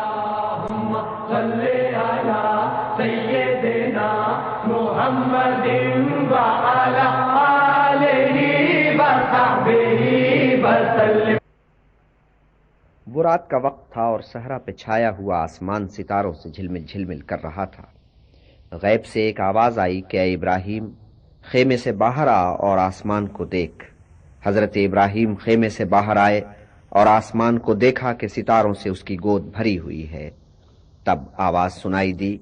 اللهم صل على سيدنا محمد وعلى آلہ وصحبہ وسلم۔ وہ رات کا وقت تھا اور صحرا پہ چھایا ہوا آسمان ستاروں سے جھلمل جھلمل کر رہا تھا۔ غیب سے ایک آواز آئی کہ اے ابراہیم، خیمے سے باہر آ اور آسمان کو دیکھ۔ حضرت ابراہیم خیمے سے باہر آئے اور آسمان کو دیکھا کہ ستاروں سے اس کی گود بھری ہوئی ہے۔ تب آواز سنائی دی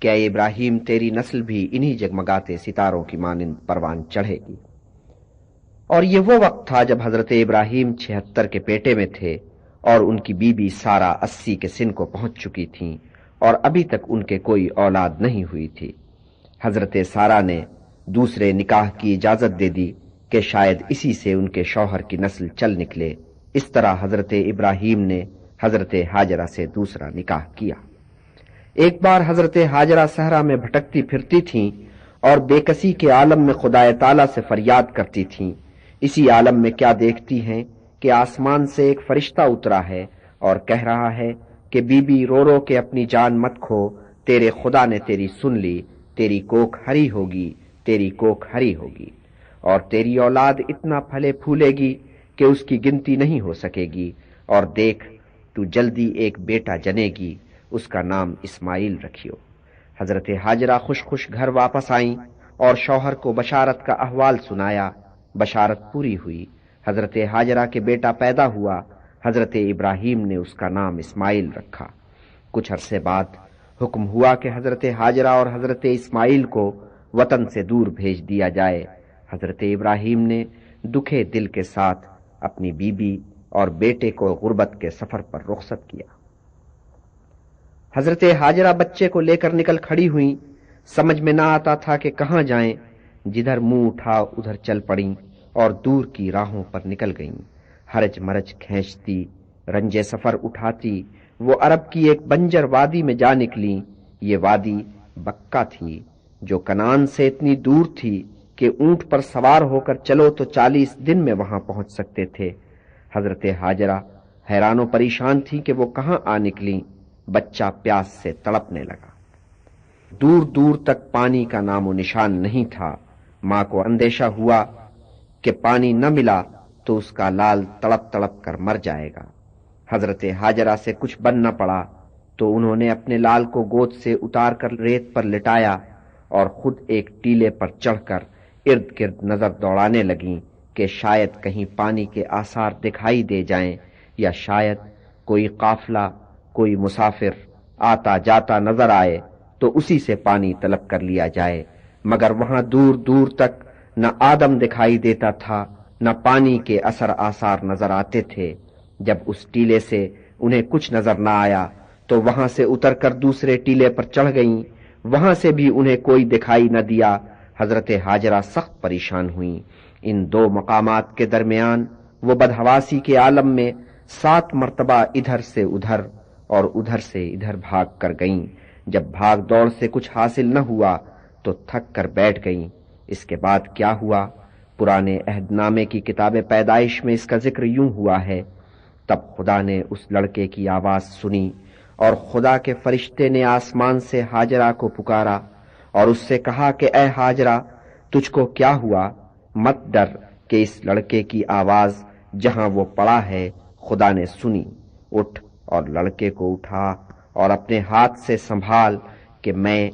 کہ اے ابراہیم، تیری نسل بھی انہی جگمگاتے ستاروں کی مانند پروان چڑھے گی۔ اور یہ وہ وقت تھا جب حضرت ابراہیم 76 کے پیٹے میں تھے اور ان کی بیوی سارہ 80 کے سن کو پہنچ چکی تھیں اور ابھی تک ان کے کوئی اولاد نہیں ہوئی تھی۔ حضرت سارہ نے دوسرے نکاح کی اجازت دے دی کہ شاید اسی سے ان کے شوہر کی نسل چل نکلے۔ اس طرح حضرت ابراہیم نے حضرت ہاجرہ سے دوسرا نکاح کیا۔ ایک بار حضرت ہاجرہ صحرا میں بھٹکتی پھرتی تھیں اور بے کسی کے عالم میں خدا تعالی سے فریاد کرتی تھیں۔ اسی عالم میں کیا دیکھتی ہیں کہ آسمان سے ایک فرشتہ اترا ہے اور کہہ رہا ہے کہ بی بی رو رو کے اپنی جان مت کھو، تیرے خدا نے تیری سن لی، تیری کوکھ ہری ہوگی، تیری کوکھ ہری ہوگی، اور تیری اولاد اتنا پھلے پھولے گی کہ اس کی گنتی نہیں ہو سکے گی، اور دیکھ تو جلدی ایک بیٹا جنے گی، اس کا نام اسماعیل رکھیو۔ حضرت ہاجرہ خوش خوش گھر واپس آئیں اور شوہر کو بشارت کا احوال سنایا۔ بشارت پوری ہوئی، حضرت ہاجرہ کے بیٹا پیدا ہوا۔ حضرت ابراہیم نے اس کا نام اسماعیل رکھا۔ کچھ عرصے بعد حکم ہوا کہ حضرت ہاجرہ اور حضرت اسماعیل کو وطن سے دور بھیج دیا جائے۔ حضرت ابراہیم نے دکھے دل کے ساتھ اپنی بیوی اور بیٹے کو غربت کے سفر پر رخصت کیا۔ حضرت ہاجرہ بچے کو لے کر نکل کھڑی ہوئیں۔ سمجھ میں نہ آتا تھا کہ کہاں جائیں، جدھر منہ اٹھا ادھر چل پڑیں اور دور کی راہوں پر نکل گئیں۔ ہرج مرج کھینچتی، رنج سفر اٹھاتی، وہ عرب کی ایک بنجر وادی میں جا نکلی۔ یہ وادی بکہ تھی جو کنعان سے اتنی دور تھی کہ اونٹ پر سوار ہو کر چلو تو 40 دن میں وہاں پہنچ سکتے تھے۔ حضرت ہاجرہ حیران و پریشان تھی کہ وہ کہاں آ نکلی۔ بچہ پیاس سے تڑپنے لگا۔ دور دور تک پانی کا نام و نشان نہیں تھا۔ ماں کو اندیشہ ہوا کہ پانی نہ ملا تو اس کا لال تڑپ تڑپ کر مر جائے گا۔ حضرت ہاجرہ سے کچھ بن نہ پڑا تو انہوں نے اپنے لال کو گود سے اتار کر ریت پر لٹایا اور خود ایک ٹیلے پر چڑھ کر ارد گرد نظر دوڑانے لگیں کہ شاید کہیں پانی کے آثار دکھائی دے جائیں یا شاید کوئی قافلہ، کوئی مسافر آتا جاتا نظر آئے تو اسی سے پانی طلب کر لیا جائے۔ مگر وہاں دور دور تک نہ آدم دکھائی دیتا تھا، نہ پانی کے اثر آثار نظر آتے تھے۔ جب اس ٹیلے سے انہیں کچھ نظر نہ آیا تو وہاں سے اتر کر دوسرے ٹیلے پر چڑھ گئیں، وہاں سے بھی انہیں کوئی دکھائی نہ دیا۔ حضرت ہاجرہ سخت پریشان ہوئیں۔ ان دو مقامات کے درمیان وہ بدحواسی کے عالم میں 7 مرتبہ ادھر سے ادھر اور ادھر سے ادھر بھاگ کر گئیں۔ جب بھاگ دوڑ سے کچھ حاصل نہ ہوا تو تھک کر بیٹھ گئیں۔ اس کے بعد کیا ہوا؟ پرانے عہد نامے کی کتاب پیدائش میں اس کا ذکر یوں ہوا ہے: تب خدا نے اس لڑکے کی آواز سنی اور خدا کے فرشتے نے آسمان سے ہاجرہ کو پکارا اور اس سے کہا کہ اے ہاجرہ، تجھ کو کیا ہوا؟ مت ڈر کہ اس لڑکے کی آواز جہاں وہ پڑا ہے خدا نے سنی۔ اٹھ اور لڑکے کو اٹھا اور اپنے ہاتھ سے سنبھال کہ میں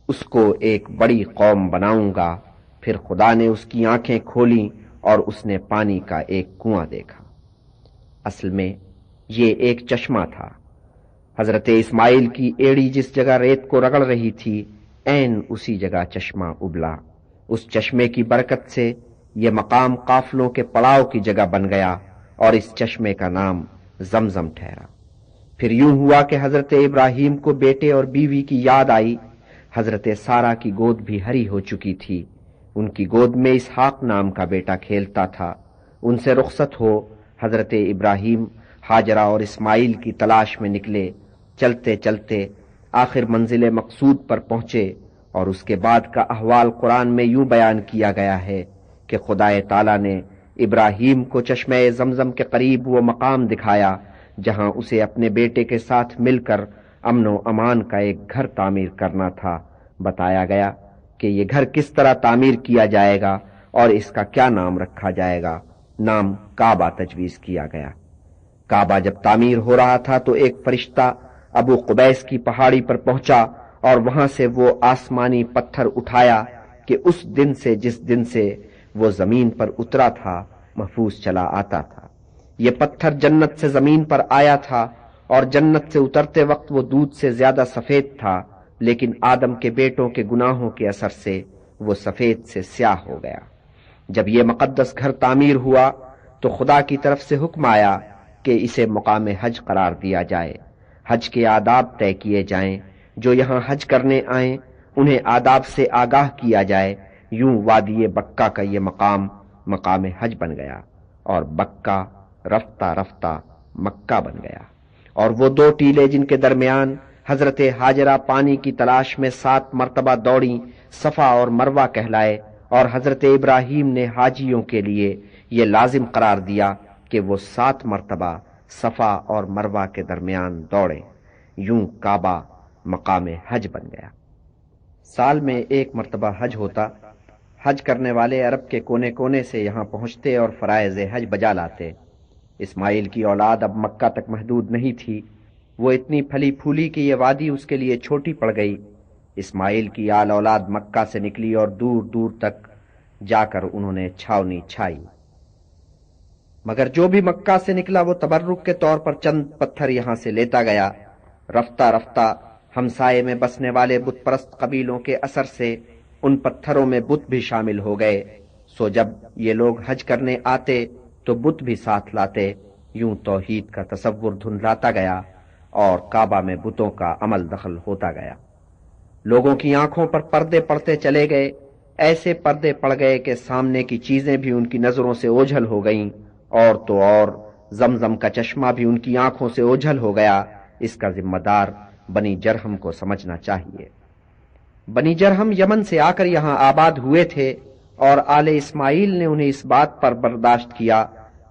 اس کو ایک بڑی قوم بناؤں گا۔ پھر خدا نے اس کی آنکھیں کھولیں اور اس نے پانی کا ایک کنواں دیکھا۔ اصل میں یہ ایک چشمہ تھا۔ حضرت اسماعیل کی ایڑی جس جگہ ریت کو رگڑ رہی تھی، عین اسی جگہ چشمہ ابلا۔ اس چشمے کی برکت سے یہ مقام قافلوں کے پڑاؤ کی جگہ بن گیا اور اس چشمے کا نام زمزم ٹھہرا۔ پھر یوں ہوا کہ حضرت ابراہیم کو بیٹے اور بیوی کی یاد آئی۔ حضرت سارہ کی گود بھی ہری ہو چکی تھی۔ ان کی گود میں اسحاق نام کا بیٹا کھیلتا تھا۔ ان سے رخصت ہو حضرت ابراہیم ہاجرہ اور اسماعیل کی تلاش میں نکلے۔ چلتے چلتے آخر منزل مقصود پر پہنچے اور اس کے بعد کا احوال قرآن میں یوں بیان کیا گیا ہے کہ خدا تعالی نے ابراہیم کو چشمہ زمزم کے قریب وہ مقام دکھایا جہاں اسے اپنے بیٹے کے ساتھ مل کر امن و امان کا ایک گھر تعمیر کرنا تھا، بتایا گیا کہ یہ گھر کس طرح تعمیر کیا جائے گا اور اس کا کیا نام رکھا جائے گا۔ نام کعبہ تجویز کیا گیا۔ کعبہ جب تعمیر ہو رہا تھا تو ایک فرشتہ ابو قبیس کی پہاڑی پر پہنچا اور وہاں سے وہ آسمانی پتھر اٹھایا کہ اس دن سے جس دن سے وہ زمین پر اترا تھا محفوظ چلا آتا تھا۔ یہ پتھر جنت سے زمین پر آیا تھا اور جنت سے اترتے وقت وہ دودھ سے زیادہ سفید تھا، لیکن آدم کے بیٹوں کے گناہوں کے اثر سے وہ سفید سے سیاہ ہو گیا۔ جب یہ مقدس گھر تعمیر ہوا تو خدا کی طرف سے حکم آیا کہ اسے مقام حج قرار دیا جائے، حج کے آداب طے کیے جائیں، جو یہاں حج کرنے آئیں انہیں آداب سے آگاہ کیا جائے۔ یوں وادی بکہ کا یہ مقام حج بن گیا اور بکہ رفتہ رفتہ مکہ بن گیا۔ اور وہ دو ٹیلے جن کے درمیان حضرت ہاجرہ پانی کی تلاش میں 7 مرتبہ دوڑیں صفا اور مروہ کہلائے، اور حضرت ابراہیم نے حاجیوں کے لیے یہ لازم قرار دیا کہ وہ 7 مرتبہ صفا اور مروہ کے درمیان دوڑیں۔ یوں کعبہ مقام حج بن گیا۔ سال میں 1 مرتبہ حج ہوتا۔ حج کرنے والے عرب کے کونے کونے سے یہاں پہنچتے اور فرائض حج بجا لاتے۔ اسماعیل کی اولاد اب مکہ تک محدود نہیں تھی، وہ اتنی پھلی پھولی کہ یہ وادی اس کے لیے چھوٹی پڑ گئی۔ اسماعیل کی آل اولاد مکہ سے نکلی اور دور دور تک جا کر انہوں نے چھاونی چھائی، مگر جو بھی مکہ سے نکلا وہ تبرک کے طور پر چند پتھر یہاں سے لیتا گیا۔ رفتہ رفتہ ہمسائے میں بسنے والے بت پرست قبیلوں کے اثر سے ان پتھروں میں بت بھی شامل ہو گئے، سو جب یہ لوگ حج کرنے آتے تو بت بھی ساتھ لاتے۔ یوں توحید کا تصور دھندلاتا گیا اور کعبہ میں بتوں کا عمل دخل ہوتا گیا۔ لوگوں کی آنکھوں پر پردے پڑتے چلے گئے، ایسے پردے پڑ گئے کہ سامنے کی چیزیں بھی ان کی نظروں سے اوجھل ہو گئیں، اور تو اور زمزم کا چشمہ بھی ان کی آنکھوں سے اوجھل ہو گیا۔ اس کا ذمہ دار بنی جرہم کو سمجھنا چاہیے۔ بنی جرہم یمن سے آ کر یہاں آباد ہوئے تھے، اور آل اسماعیل نے انہیں اس بات پر برداشت کیا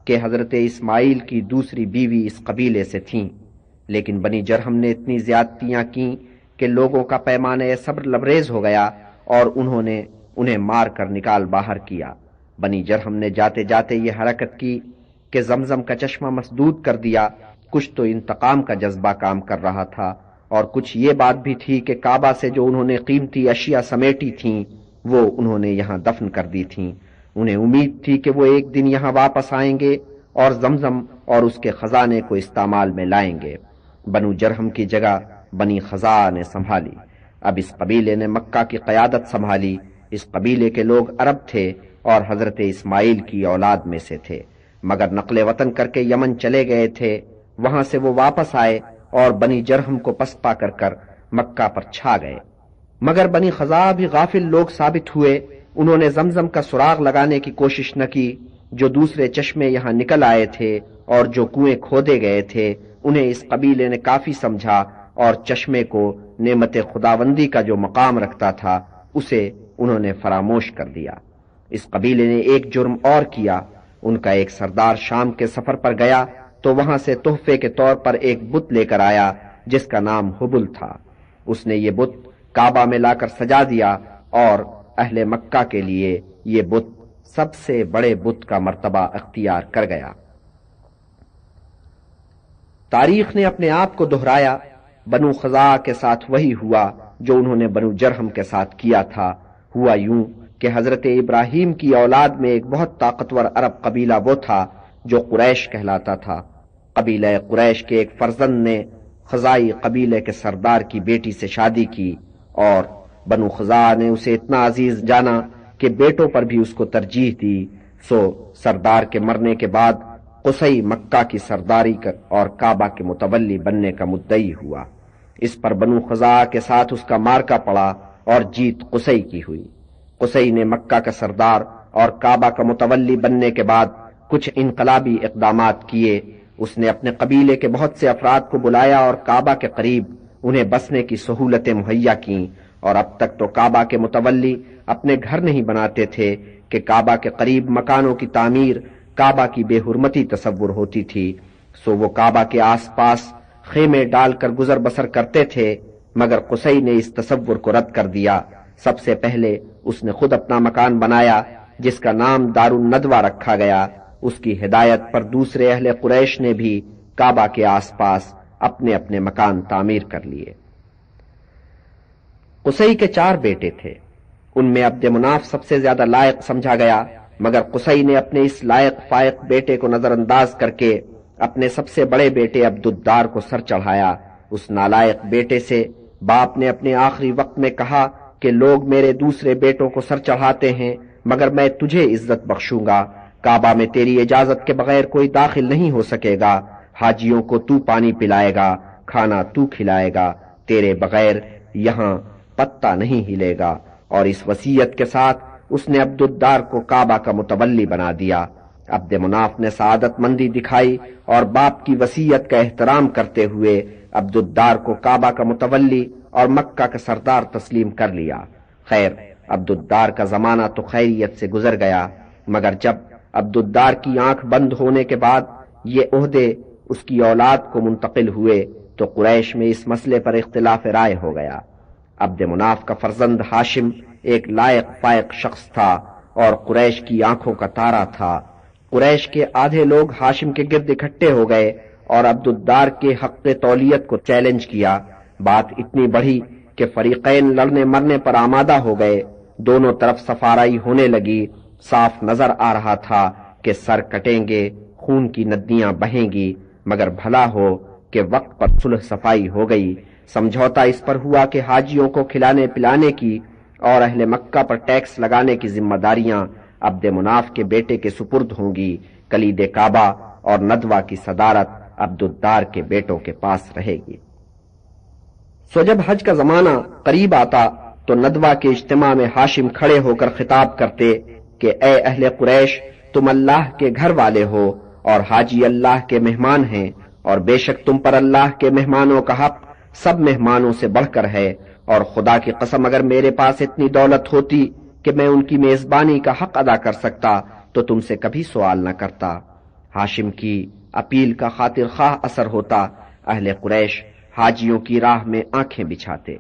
کہ حضرت اسماعیل کی دوسری بیوی اس قبیلے سے تھیں، لیکن بنی جرہم نے اتنی زیادتیاں کیں کہ لوگوں کا پیمانہ صبر لبریز ہو گیا اور انہوں نے انہیں مار کر نکال باہر کیا۔ بنی جرہم نے جاتے جاتے یہ حرکت کی کہ زمزم کا چشمہ مسدود کر دیا۔ کچھ تو انتقام کا جذبہ کام کر رہا تھا، اور کچھ یہ بات بھی تھی کہ کعبہ سے جو انہوں نے قیمتی اشیاء سمیٹی تھیں وہ انہوں نے یہاں دفن کر دی تھیں۔ انہیں امید تھی کہ وہ ایک دن یہاں واپس آئیں گے اور زمزم اور اس کے خزانے کو استعمال میں لائیں گے۔ بنو جرہم کی جگہ بنی خزاع نے سنبھالی۔ اب اس قبیلے نے مکہ کی قیادت سنبھالی۔ اس قبیلے کے لوگ عرب تھے اور حضرت اسماعیل کی اولاد میں سے تھے، مگر نقل وطن کر کے یمن چلے گئے تھے۔ وہاں سے وہ واپس آئے اور بنی جرہم کو پسپا کر کر مکہ پر چھا گئے، مگر بنی خزاع بھی غافل لوگ ثابت ہوئے۔ انہوں نے زمزم کا سراغ لگانے کی کوشش نہ کی۔ جو دوسرے چشمے یہاں نکل آئے تھے اور جو کنویں کھودے گئے تھے انہیں اس قبیلے نے کافی سمجھا، اور چشمے کو نعمت خداوندی کا جو مقام رکھتا تھا اسے انہوں نے فراموش کر دیا۔ اس قبیلے نے ایک جرم اور کیا۔ ان کا ایک سردار شام کے سفر پر گیا تو وہاں سے تحفے کے طور پر ایک بت لے کر آیا جس کا نام حبل تھا۔ اس نے یہ بت کعبہ میں لا کر سجا دیا، اور اہل مکہ کے لیے یہ بت سب سے بڑے بت کا مرتبہ اختیار کر گیا۔ تاریخ نے اپنے آپ کو دہرایا۔ بنو خزاع کے ساتھ وہی ہوا جو انہوں نے بنو جرہم کے ساتھ کیا تھا۔ ہوا یوں کہ حضرت ابراہیم کی اولاد میں ایک بہت طاقتور عرب قبیلہ وہ تھا جو قریش کہلاتا تھا۔ قبیلہ قریش کے ایک فرزند نے خزاعی قبیلے کے سردار کی بیٹی سے شادی کی، اور بنو خزاع نے اسے اتنا عزیز جانا کہ بیٹوں پر بھی اس کو ترجیح دی۔ سو سردار کے مرنے کے بعد قصی مکہ کی سرداری اور کعبہ کے متولی بننے کا مدعی ہوا۔ اس پر بنو خزاع کے ساتھ اس کا مارکا پڑا اور جیت قصی کی ہوئی۔ قصی نے مکہ کا سردار اور کعبہ کا متولی بننے کے بعد کچھ انقلابی اقدامات کیے۔ اس نے اپنے قبیلے کے بہت سے افراد کو بلایا اور کعبہ کے قریب انہیں بسنے کی سہولتیں مہیا کیں، اور اب تک تو کعبہ کے متولی اپنے گھر نہیں بناتے تھے کہ کعبہ کے قریب مکانوں کی تعمیر کعبہ کی بے حرمتی تصور ہوتی تھی۔ سو وہ کعبہ کے آس پاس خیمے ڈال کر گزر بسر کرتے تھے، مگر قصی نے اس تصور کو رد کر دیا۔ سب سے پہلے اس نے خود اپنا مکان بنایا جس کا نام دار الندوہ رکھا گیا۔ اس کی ہدایت پر دوسرے اہل قریش نے بھی کعبہ کے آس پاس اپنے اپنے مکان تعمیر کر لیے۔ قصی کے 4 بیٹے تھے، ان میں عبد مناف سب سے زیادہ لائق سمجھا گیا، مگر قصی نے اپنے اس لائق فائق بیٹے کو نظر انداز کر کے اپنے سب سے بڑے بیٹے عبد الدار کو سر چڑھایا۔ اس نالائق بیٹے سے باپ نے اپنے آخری وقت میں کہا کہ لوگ میرے دوسرے بیٹوں کو سر چڑھاتے ہیں، مگر میں تجھے عزت بخشوں گا۔ کعبہ میں تیری اجازت کے بغیر کوئی داخل نہیں ہو سکے گا، حاجیوں کو تو پانی پلائے گا، کھانا تو کھلائے گا، تیرے بغیر یہاں پتا نہیں ہلے گا۔ اور اس وصیت کے ساتھ اس نے عبد الدار کو کعبہ کا متولی بنا دیا۔ عبد مناف نے سعادت مندی دکھائی اور باپ کی وصیت کا احترام کرتے ہوئے عبد الدار کو کعبہ کا متولی اور مکہ کا سردار تسلیم کر لیا۔ خیر، عبد الدار کا زمانہ تو خیریت سے گزر گیا، مگر جب عبد الدار کی آنکھ بند ہونے کے بعد یہ عہدے اس کی اولاد کو منتقل ہوئے تو قریش میں اس مسئلے پر اختلاف رائے ہو گیا۔ عبد مناف کا فرزند ہاشم ایک لائق فائق شخص تھا اور قریش کی آنکھوں کا تارا تھا۔ قریش کے آدھے لوگ ہاشم کے گرد اکٹھے ہو گئے اور عبد الدار کے حق تولیت کو چیلنج کیا۔ بات اتنی بڑھی کہ فریقین لڑنے مرنے پر آمادہ ہو گئے، دونوں طرف سفارائی ہونے لگی۔ صاف نظر آ رہا تھا کہ سر کٹیں گے، خون کی ندیاں بہیں گی، مگر بھلا ہو کہ وقت پر صلح صفائی ہو گئی۔ سمجھوتا اس پر ہوا کہ حاجیوں کو کھلانے پلانے کی اور اہل مکہ پر ٹیکس لگانے کی ذمہ داریاں عبد مناف کے بیٹے کے سپرد ہوں گی، کلید کعبہ اور ندوہ کی صدارت عبد الدار کے بیٹوں کے پاس رہے گی۔ سو جب حج کا زمانہ قریب آتا تو ندوہ کے اجتماع میں ہاشم کھڑے ہو کر خطاب کرتے کہ اے اہل قریش، تم اللہ کے گھر والے ہو اور حاجی اللہ کے مہمان ہیں، اور بے شک تم پر اللہ کے مہمانوں کا حق سب مہمانوں سے بڑھ کر ہے، اور خدا کی قسم اگر میرے پاس اتنی دولت ہوتی کہ میں ان کی میزبانی کا حق ادا کر سکتا تو تم سے کبھی سوال نہ کرتا۔ ہاشم کی اپیل کا خاطر خواہ اثر ہوتا، اہل قریش حاجیوں کی راہ میں آنکھیں بچھاتے۔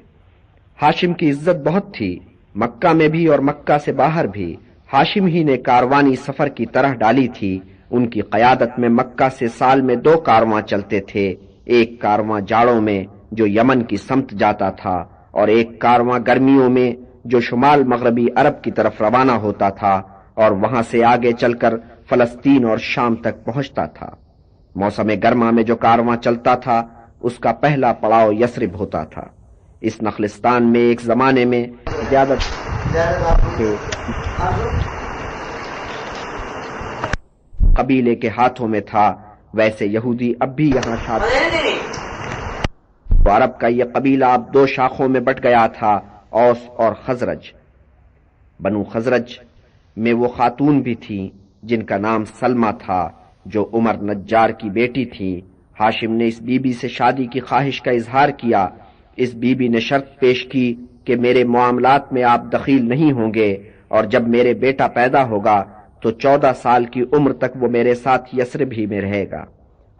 ہاشم کی عزت بہت تھی، مکہ میں بھی اور مکہ سے باہر بھی۔ ہاشم ہی نے کاروانی سفر کی طرح ڈالی تھی۔ ان کی قیادت میں مکہ سے سال میں 2 کارواں چلتے تھے، ایک کارواں جاڑوں میں جو یمن کی سمت جاتا تھا اور ایک کارواں گرمیوں میں جو شمال مغربی عرب کی طرف روانہ ہوتا تھا اور وہاں سے آگے چل کر فلسطین اور شام تک پہنچتا تھا۔ موسم گرما میں جو کارواں چلتا تھا اس کا پہلا پڑاؤ یثرب ہوتا تھا۔ اس نخلستان میں ایک زمانے میں زیادہ قبیلے کے ہاتھوں میں تھا، ویسے یہودی اب بھی یہاں شامل۔ عرب کا یہ قبیلہ اب 2 شاخوں میں بٹ گیا تھا، اوس اور خزرج۔ بنو خزرج میں وہ خاتون بھی تھیں جن کا نام سلمہ تھا، جو عمر نجار کی بیٹی تھی۔ ہاشم نے اس بی بی سے شادی کی خواہش کا اظہار کیا۔ اس بی بی نے شرط پیش کی کہ میرے معاملات میں آپ دخیل نہیں ہوں گے، اور جب میرے بیٹا پیدا ہوگا تو 14 سال کی عمر تک وہ میرے ساتھ یثرب ہی میں رہے گا۔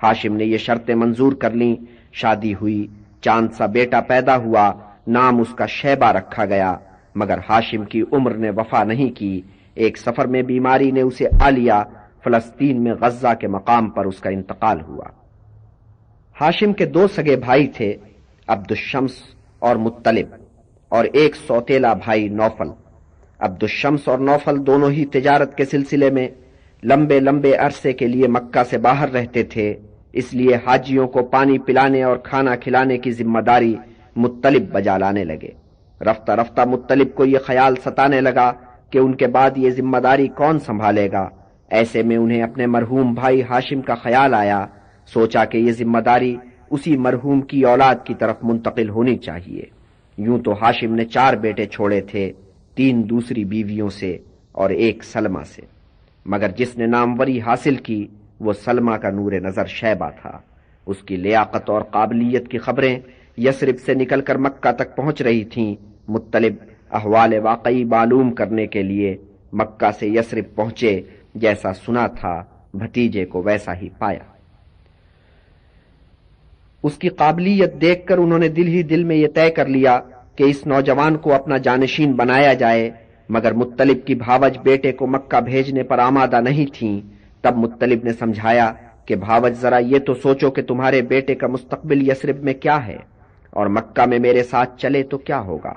ہاشم نے یہ شرطیں منظور کر لیں، شادی ہوئی، چاند سا بیٹا پیدا ہوا، نام اس کا شیبہ رکھا گیا، مگر ہاشم کی عمر نے وفا نہیں کی۔ ایک سفر میں بیماری نے اسے آ لیا، فلسطین میں غزہ کے مقام پر اس کا انتقال ہوا۔ ہاشم کے 2 سگے بھائی تھے، عبد الشمس اور مطلب، اور ایک سوتیلا بھائی نوفل۔ عبد الشمس اور نوفل دونوں ہی تجارت کے سلسلے میں لمبے لمبے عرصے کے لیے مکہ سے باہر رہتے تھے، اس لیے حاجیوں کو پانی پلانے اور کھانا کھلانے کی ذمہ داری مطلب بجا لانے لگے۔ رفتہ رفتہ مطلب کو یہ خیال ستانے لگا کہ ان کے بعد یہ ذمہ داری کون سنبھالے گا۔ ایسے میں انہیں اپنے مرحوم بھائی ہاشم کا خیال آیا، سوچا کہ یہ ذمہ داری اسی مرحوم کی اولاد کی طرف منتقل ہونی چاہیے۔ یوں تو ہاشم نے 4 بیٹے چھوڑے تھے، 3 دوسری بیویوں سے اور 1 سلمہ سے، مگر جس نے ناموری حاصل کی وہ سلمہ کا نور نظر شیبہ تھا۔ اس کی لیاقت اور قابلیت کی خبریں یثرب سے نکل کر مکہ تک پہنچ رہی تھیں۔ مطلب احوال واقعی معلوم کرنے کے لیے مکہ سے یثرب پہنچے، جیسا سنا تھا بھتیجے کو ویسا ہی پایا۔ اس کی قابلیت دیکھ کر انہوں نے دل ہی دل میں یہ طے کر لیا کہ اس نوجوان کو اپنا جانشین بنایا جائے، مگر مطلب کی بھاوج بیٹے کو مکہ بھیجنے پر آمادہ نہیں تھیں۔ تب مطلب نے سمجھایا کہ بھاوج ذرا یہ تو سوچو کہ تمہارے بیٹے کا مستقبل یثرب میں کیا ہے، اور مکہ میں میرے ساتھ چلے تو کیا ہوگا۔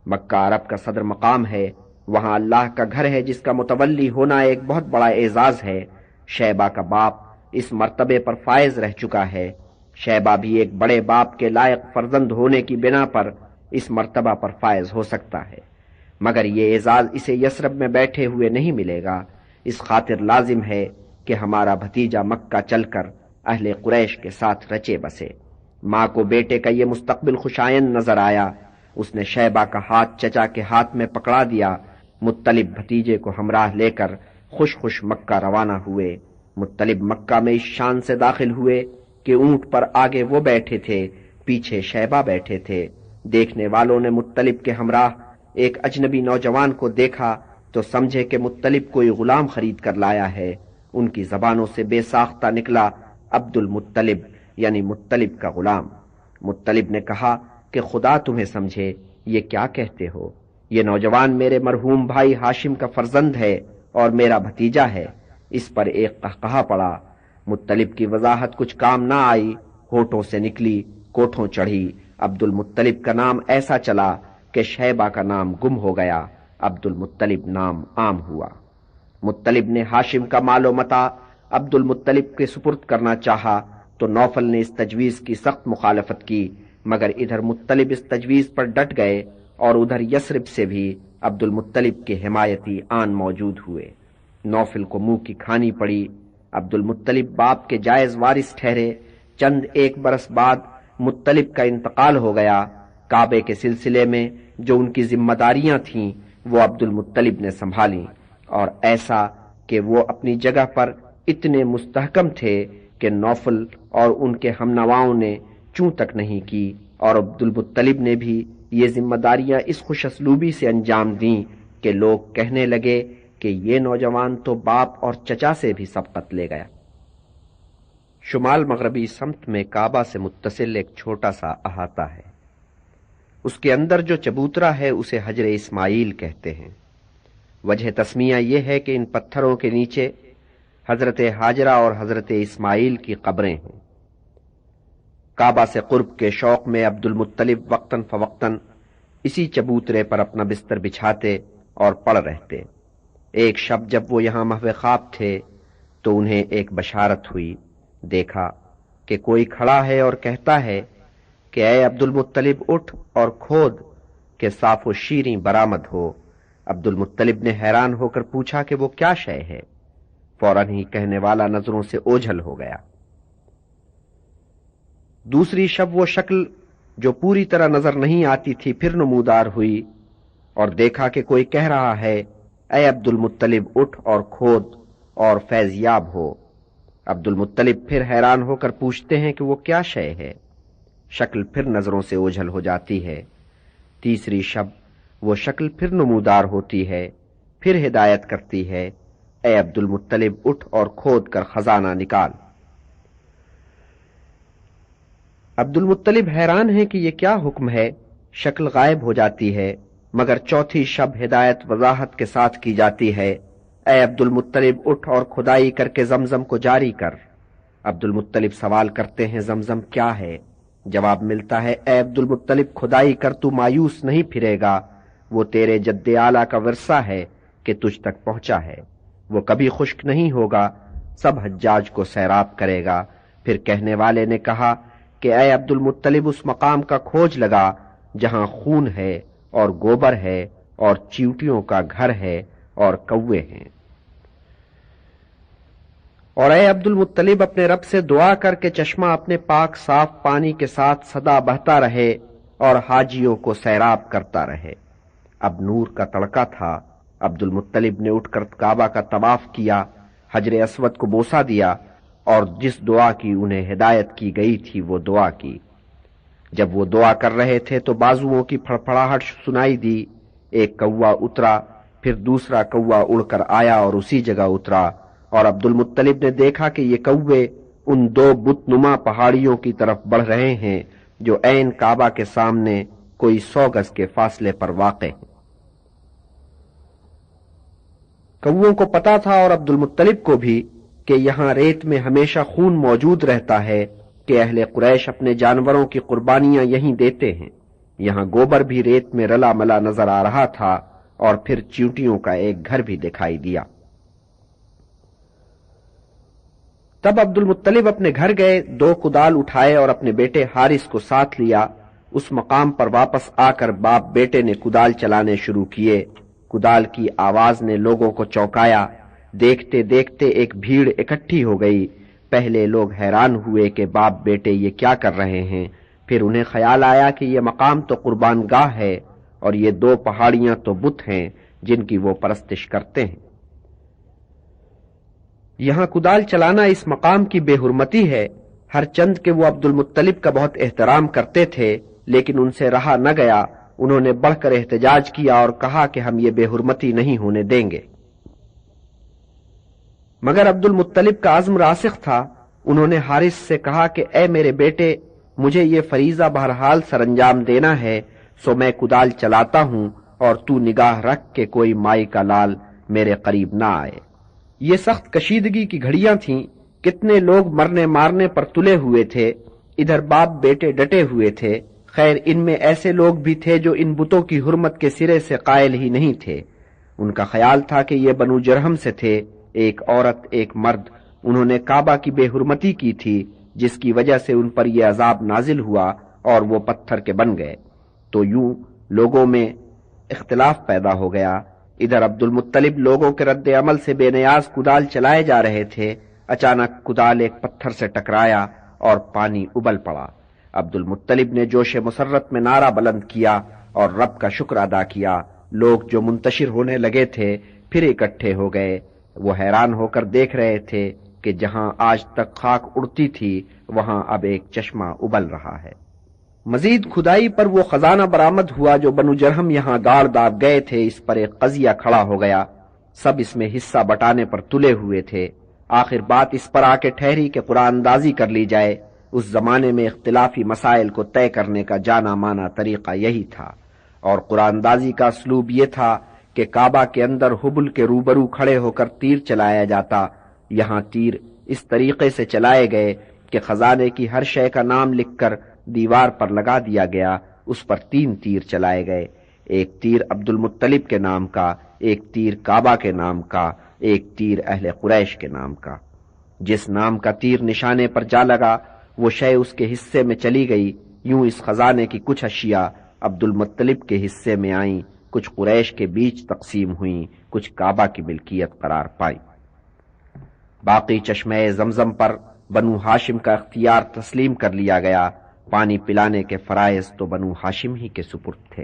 مکہ عرب کا صدر مقام ہے، وہاں اللہ کا گھر ہے جس کا متولی ہونا ایک بہت بڑا اعزاز ہے۔ شیبہ کا باپ اس مرتبے پر فائز رہ چکا ہے، شیبہ بھی ایک بڑے باپ کے لائق فرزند ہونے کی بنا پر اس مرتبہ پر فائز ہو سکتا ہے، مگر یہ اعزاز اسے یثرب میں بیٹھے ہوئے نہیں ملے گا۔ اس خاطر لازم ہے کہ ہمارا بھتیجا مکہ چل کر اہل قریش کے ساتھ رچے بسے۔ ماں کو بیٹے کا یہ مستقبل خوشائند نظر آیا، اس نے شیبہ کا ہاتھ چچا کے ہاتھ میں پکڑا دیا۔ مطلب بھتیجے کو ہمراہ لے کر خوش خوش مکہ روانہ ہوئے۔ مطلب مکہ میں اس شان سے داخل ہوئے کہ اونٹ پر آگے وہ بیٹھے تھے، پیچھے شیبہ بیٹھے تھے۔ دیکھنے والوں نے مطلب کے ہمراہ ایک اجنبی نوجوان کو دیکھا تو سمجھے کہ مطلب کوئی غلام خرید کر لایا ہے۔ ان کی زبانوں سے بے ساختہ نکلا عبد المطلب، یعنی مطلب کا غلام۔ مطلب نے کہا کہ خدا تمہیں سمجھے، یہ کیا کہتے ہو؟ یہ نوجوان میرے مرحوم بھائی ہاشم کا فرزند ہے اور میرا بھتیجا ہے۔ اس پر ایک قہقہا پڑا۔ مطلب کی وضاحت کچھ کام نہ آئی، ہونٹوں سے نکلی، کوٹھوں چڑھی۔ عبد المطلب کا نام ایسا چلا کہ شیبہ کا نام گم ہو گیا، عبد المطلب نام عام ہوا۔ مطلب نے ہاشم کا مال و متاع عبد المطلب کے سپرد کرنا چاہا تو نوفل نے اس تجویز کی سخت مخالفت کی، مگر ادھر مطلب اس تجویز پر ڈٹ گئے اور ادھر یثرب سے بھی عبد المطلب کے حمایتی آن موجود ہوئے۔ نوفل کو منہ کی کھانی پڑی۔ عبد المطلب باپ کے جائز وارث ٹھہرے۔ چند ایک برس بعد مطلب کا انتقال ہو گیا۔ کعبے کے سلسلے میں جو ان کی ذمہ داریاں تھیں وہ عبد المطلب نے سنبھالیں، اور ایسا کہ وہ اپنی جگہ پر اتنے مستحکم تھے کہ نوفل اور ان کے ہم نواؤں نے چوں تک نہیں کی، اور عبد المطلب نے بھی یہ ذمہ داریاں اس خوش اسلوبی سے انجام دیں کہ لوگ کہنے لگے کہ یہ نوجوان تو باپ اور چچا سے بھی سبقت لے گیا۔ شمال مغربی سمت میں کعبہ سے متصل ایک چھوٹا سا احاطہ ہے۔ اس کے اندر جو چبوترا ہے اسے حجر اسماعیل کہتے ہیں۔ وجہ تسمیہ یہ ہے کہ ان پتھروں کے نیچے حضرت ہاجرہ اور حضرت اسماعیل کی قبریں ہیں۔ کعبہ سے قرب کے شوق میں عبد المطلب وقتاً فوقتاً اسی چبوترے پر اپنا بستر بچھاتے اور پڑ رہتے۔ ایک شب جب وہ یہاں محو خواب تھے تو انہیں ایک بشارت ہوئی۔ دیکھا کہ کوئی کھڑا ہے اور کہتا ہے کہ اے عبد المطلب اٹھ اور کھود کہ صاف و شیریں برآمد ہو۔ عبد المطلب نے حیران ہو کر پوچھا کہ وہ کیا شے ہے؟ فوراً ہی کہنے والا نظروں سے اوجھل ہو گیا۔ دوسری شب وہ شکل جو پوری طرح نظر نہیں آتی تھی پھر نمودار ہوئی، اور دیکھا کہ کوئی کہہ رہا ہے اے عبد المطلب اٹھ اور کھود اور فیضیاب ہو۔ عبد المطلب پھر حیران ہو کر پوچھتے ہیں کہ وہ کیا شے ہے؟ شکل پھر نظروں سے اوجھل ہو جاتی ہے۔ تیسری شب وہ شکل پھر نمودار ہوتی ہے، پھر ہدایت کرتی ہے اے عبد المطلب اٹھ اور کھود کر خزانہ نکال۔ عبد المطلب حیران ہے کہ یہ کیا حکم ہے؟ شکل غائب ہو جاتی ہے، مگر چوتھی شب ہدایت وضاحت کے ساتھ کی جاتی ہے اے عبد المطلب اٹھ اور کھدائی کر کے زمزم کو جاری کر۔ عبد المطلب سوال کرتے ہیں زمزم کیا ہے؟ جواب ملتا ہے اے عبد المطلب کھدائی کر تو مایوس نہیں پھرے گا، وہ تیرے جد اعلیٰ کا ورثہ ہے کہ تجھ تک پہنچا ہے، وہ کبھی خشک نہیں ہوگا، سب حجاج کو سیراب کرے گا۔ پھر کہنے والے نے کہا کہ اے عبد المطلب اس مقام کا کھوج لگا جہاں خون ہے اور گوبر ہے اور چیوٹیوں کا گھر ہے اور کوے ہیں، اور اے عبد المطلب اپنے رب سے دعا کر کے چشمہ اپنے پاک صاف پانی کے ساتھ سدا بہتا رہے اور حاجیوں کو سیراب کرتا رہے۔ اب نور کا تڑکا تھا۔ عبد المطلب نے اٹھ کر کعبہ کا طواف کیا، حجر اسود کو بوسہ دیا اور جس دعا کی انہیں ہدایت کی گئی تھی وہ دعا کی۔ جب وہ دعا کر رہے تھے تو بازوؤں کی پھڑپھڑاہٹ سنائی دی۔ ایک کوا اترا، پھر دوسرا کوا اڑ کر آیا اور اسی جگہ اترا، اور عبد المطلب نے دیکھا کہ یہ کوے ان دو بت نما پہاڑیوں کی طرف بڑھ رہے ہیں جو عین کعبہ کے سامنے کوئی 100 گز کے فاصلے پر واقع ہیں۔ کوؤں کو پتا تھا اور عبد المطلب کو بھی کہ یہاں ریت میں ہمیشہ خون موجود رہتا ہے کہ اہل قریش اپنے جانوروں کی قربانیاں یہیں دیتے ہیں۔ یہاں گوبر بھی ریت میں رلا ملا نظر آ رہا تھا اور پھر چیونٹیوں کا ایک گھر بھی دکھائی دیا۔ تب عبد المطلب اپنے گھر گئے، 2 کدال اٹھائے اور اپنے بیٹے حارث کو ساتھ لیا۔ اس مقام پر واپس آ کر باپ بیٹے نے کدال چلانے شروع کیے۔ کدال کی آواز نے لوگوں کو چونکایا۔ دیکھتے دیکھتے ایک بھیڑ اکٹھی ہو گئی۔ پہلے لوگ حیران ہوئے کہ باپ بیٹے یہ کیا کر رہے ہیں، پھر انہیں خیال آیا کہ یہ مقام تو قربان گاہ ہے اور یہ 2 پہاڑیاں تو بت ہیں جن کی وہ پرستش کرتے ہیں۔ یہاں کدال چلانا اس مقام کی بے حرمتی ہے۔ ہر چند کہ وہ عبد المطلب کا بہت احترام کرتے تھے، لیکن ان سے رہا نہ گیا۔ انہوں نے بڑھ کر احتجاج کیا اور کہا کہ ہم یہ بے حرمتی نہیں ہونے دیں گے۔ مگر عبد المطلب کا عزم راسخ تھا۔ انہوں نے حارث سے کہا کہ اے میرے بیٹے، مجھے یہ فریضہ بہرحال سر انجام دینا ہے، سو میں کدال چلاتا ہوں اور تو نگاہ رکھ کہ کوئی مائی کا لال میرے قریب نہ آئے۔ یہ سخت کشیدگی کی گھڑیاں تھیں، کتنے لوگ مرنے مارنے پر تلے ہوئے تھے، ادھر باپ بیٹے ڈٹے ہوئے تھے۔ خیر ان میں ایسے لوگ بھی تھے جو ان بتوں کی حرمت کے سرے سے قائل ہی نہیں تھے۔ ان کا خیال تھا کہ یہ بنو جرہم سے تھے، ایک عورت ایک مرد۔ انہوں نے کعبہ کی بے حرمتی کی تھی، جس کی وجہ سے ان پر یہ عذاب نازل ہوا اور وہ پتھر کے بن گئے۔ تو یوں لوگوں میں اختلاف پیدا ہو گیا۔ ادھر عبد المطلب لوگوں کے رد عمل سے بے نیاز کدال چلائے جا رہے تھے۔ اچانک کدال ایک پتھر سے ٹکرایا اور پانی ابل پڑا۔ عبد المطلب نے جوش مسرت میں نعرہ بلند کیا اور رب کا شکر ادا کیا۔ لوگ جو منتشر ہونے لگے تھے پھر اکٹھے ہو گئے۔ وہ حیران ہو کر دیکھ رہے تھے کہ جہاں آج تک خاک اڑتی تھی وہاں اب ایک چشمہ ابل رہا ہے۔ مزید کھدائی پر وہ خزانہ برآمد ہوا جو بنو جرہم یہاں گاڑ داغ گئے تھے۔ اس پر ایک قضیہ کھڑا ہو گیا، سب اس میں حصہ بٹانے پر تلے ہوئے تھے۔ آخر بات اس پر آ کے ٹھہری کہ قرآن اندازی کر لی جائے۔ اس زمانے میں اختلافی مسائل کو طے کرنے کا جانا مانا طریقہ یہی تھا، اور قرآن اندازی کا اسلوب یہ تھا کہ کعبہ کے اندر حبل کے روبرو کھڑے ہو کر تیر چلایا جاتا۔ یہاں تیر اس طریقے سے چلائے گئے کہ خزانے کی ہر شے کا نام لکھ کر دیوار پر لگا دیا گیا۔ اس پر 3 تیر چلائے گئے، ایک تیر عبد المطلب کے نام کا، ایک تیر کعبہ کے نام کا، ایک تیر اہل قریش کے نام کا۔ جس نام کا تیر نشانے پر جا لگا وہ شے اس کے حصے میں چلی گئی۔ یوں اس خزانے کی کچھ اشیاء عبد المطلب کے حصے میں آئیں، کچھ قریش کے بیچ تقسیم ہوئیں، کچھ کعبہ کی ملکیت قرار پائیں۔ باقی چشمہ زمزم پر بنو ہاشم کا اختیار تسلیم کر لیا گیا۔ پانی پلانے کے فرائض تو بنو ہاشم ہی کے سپرد تھے۔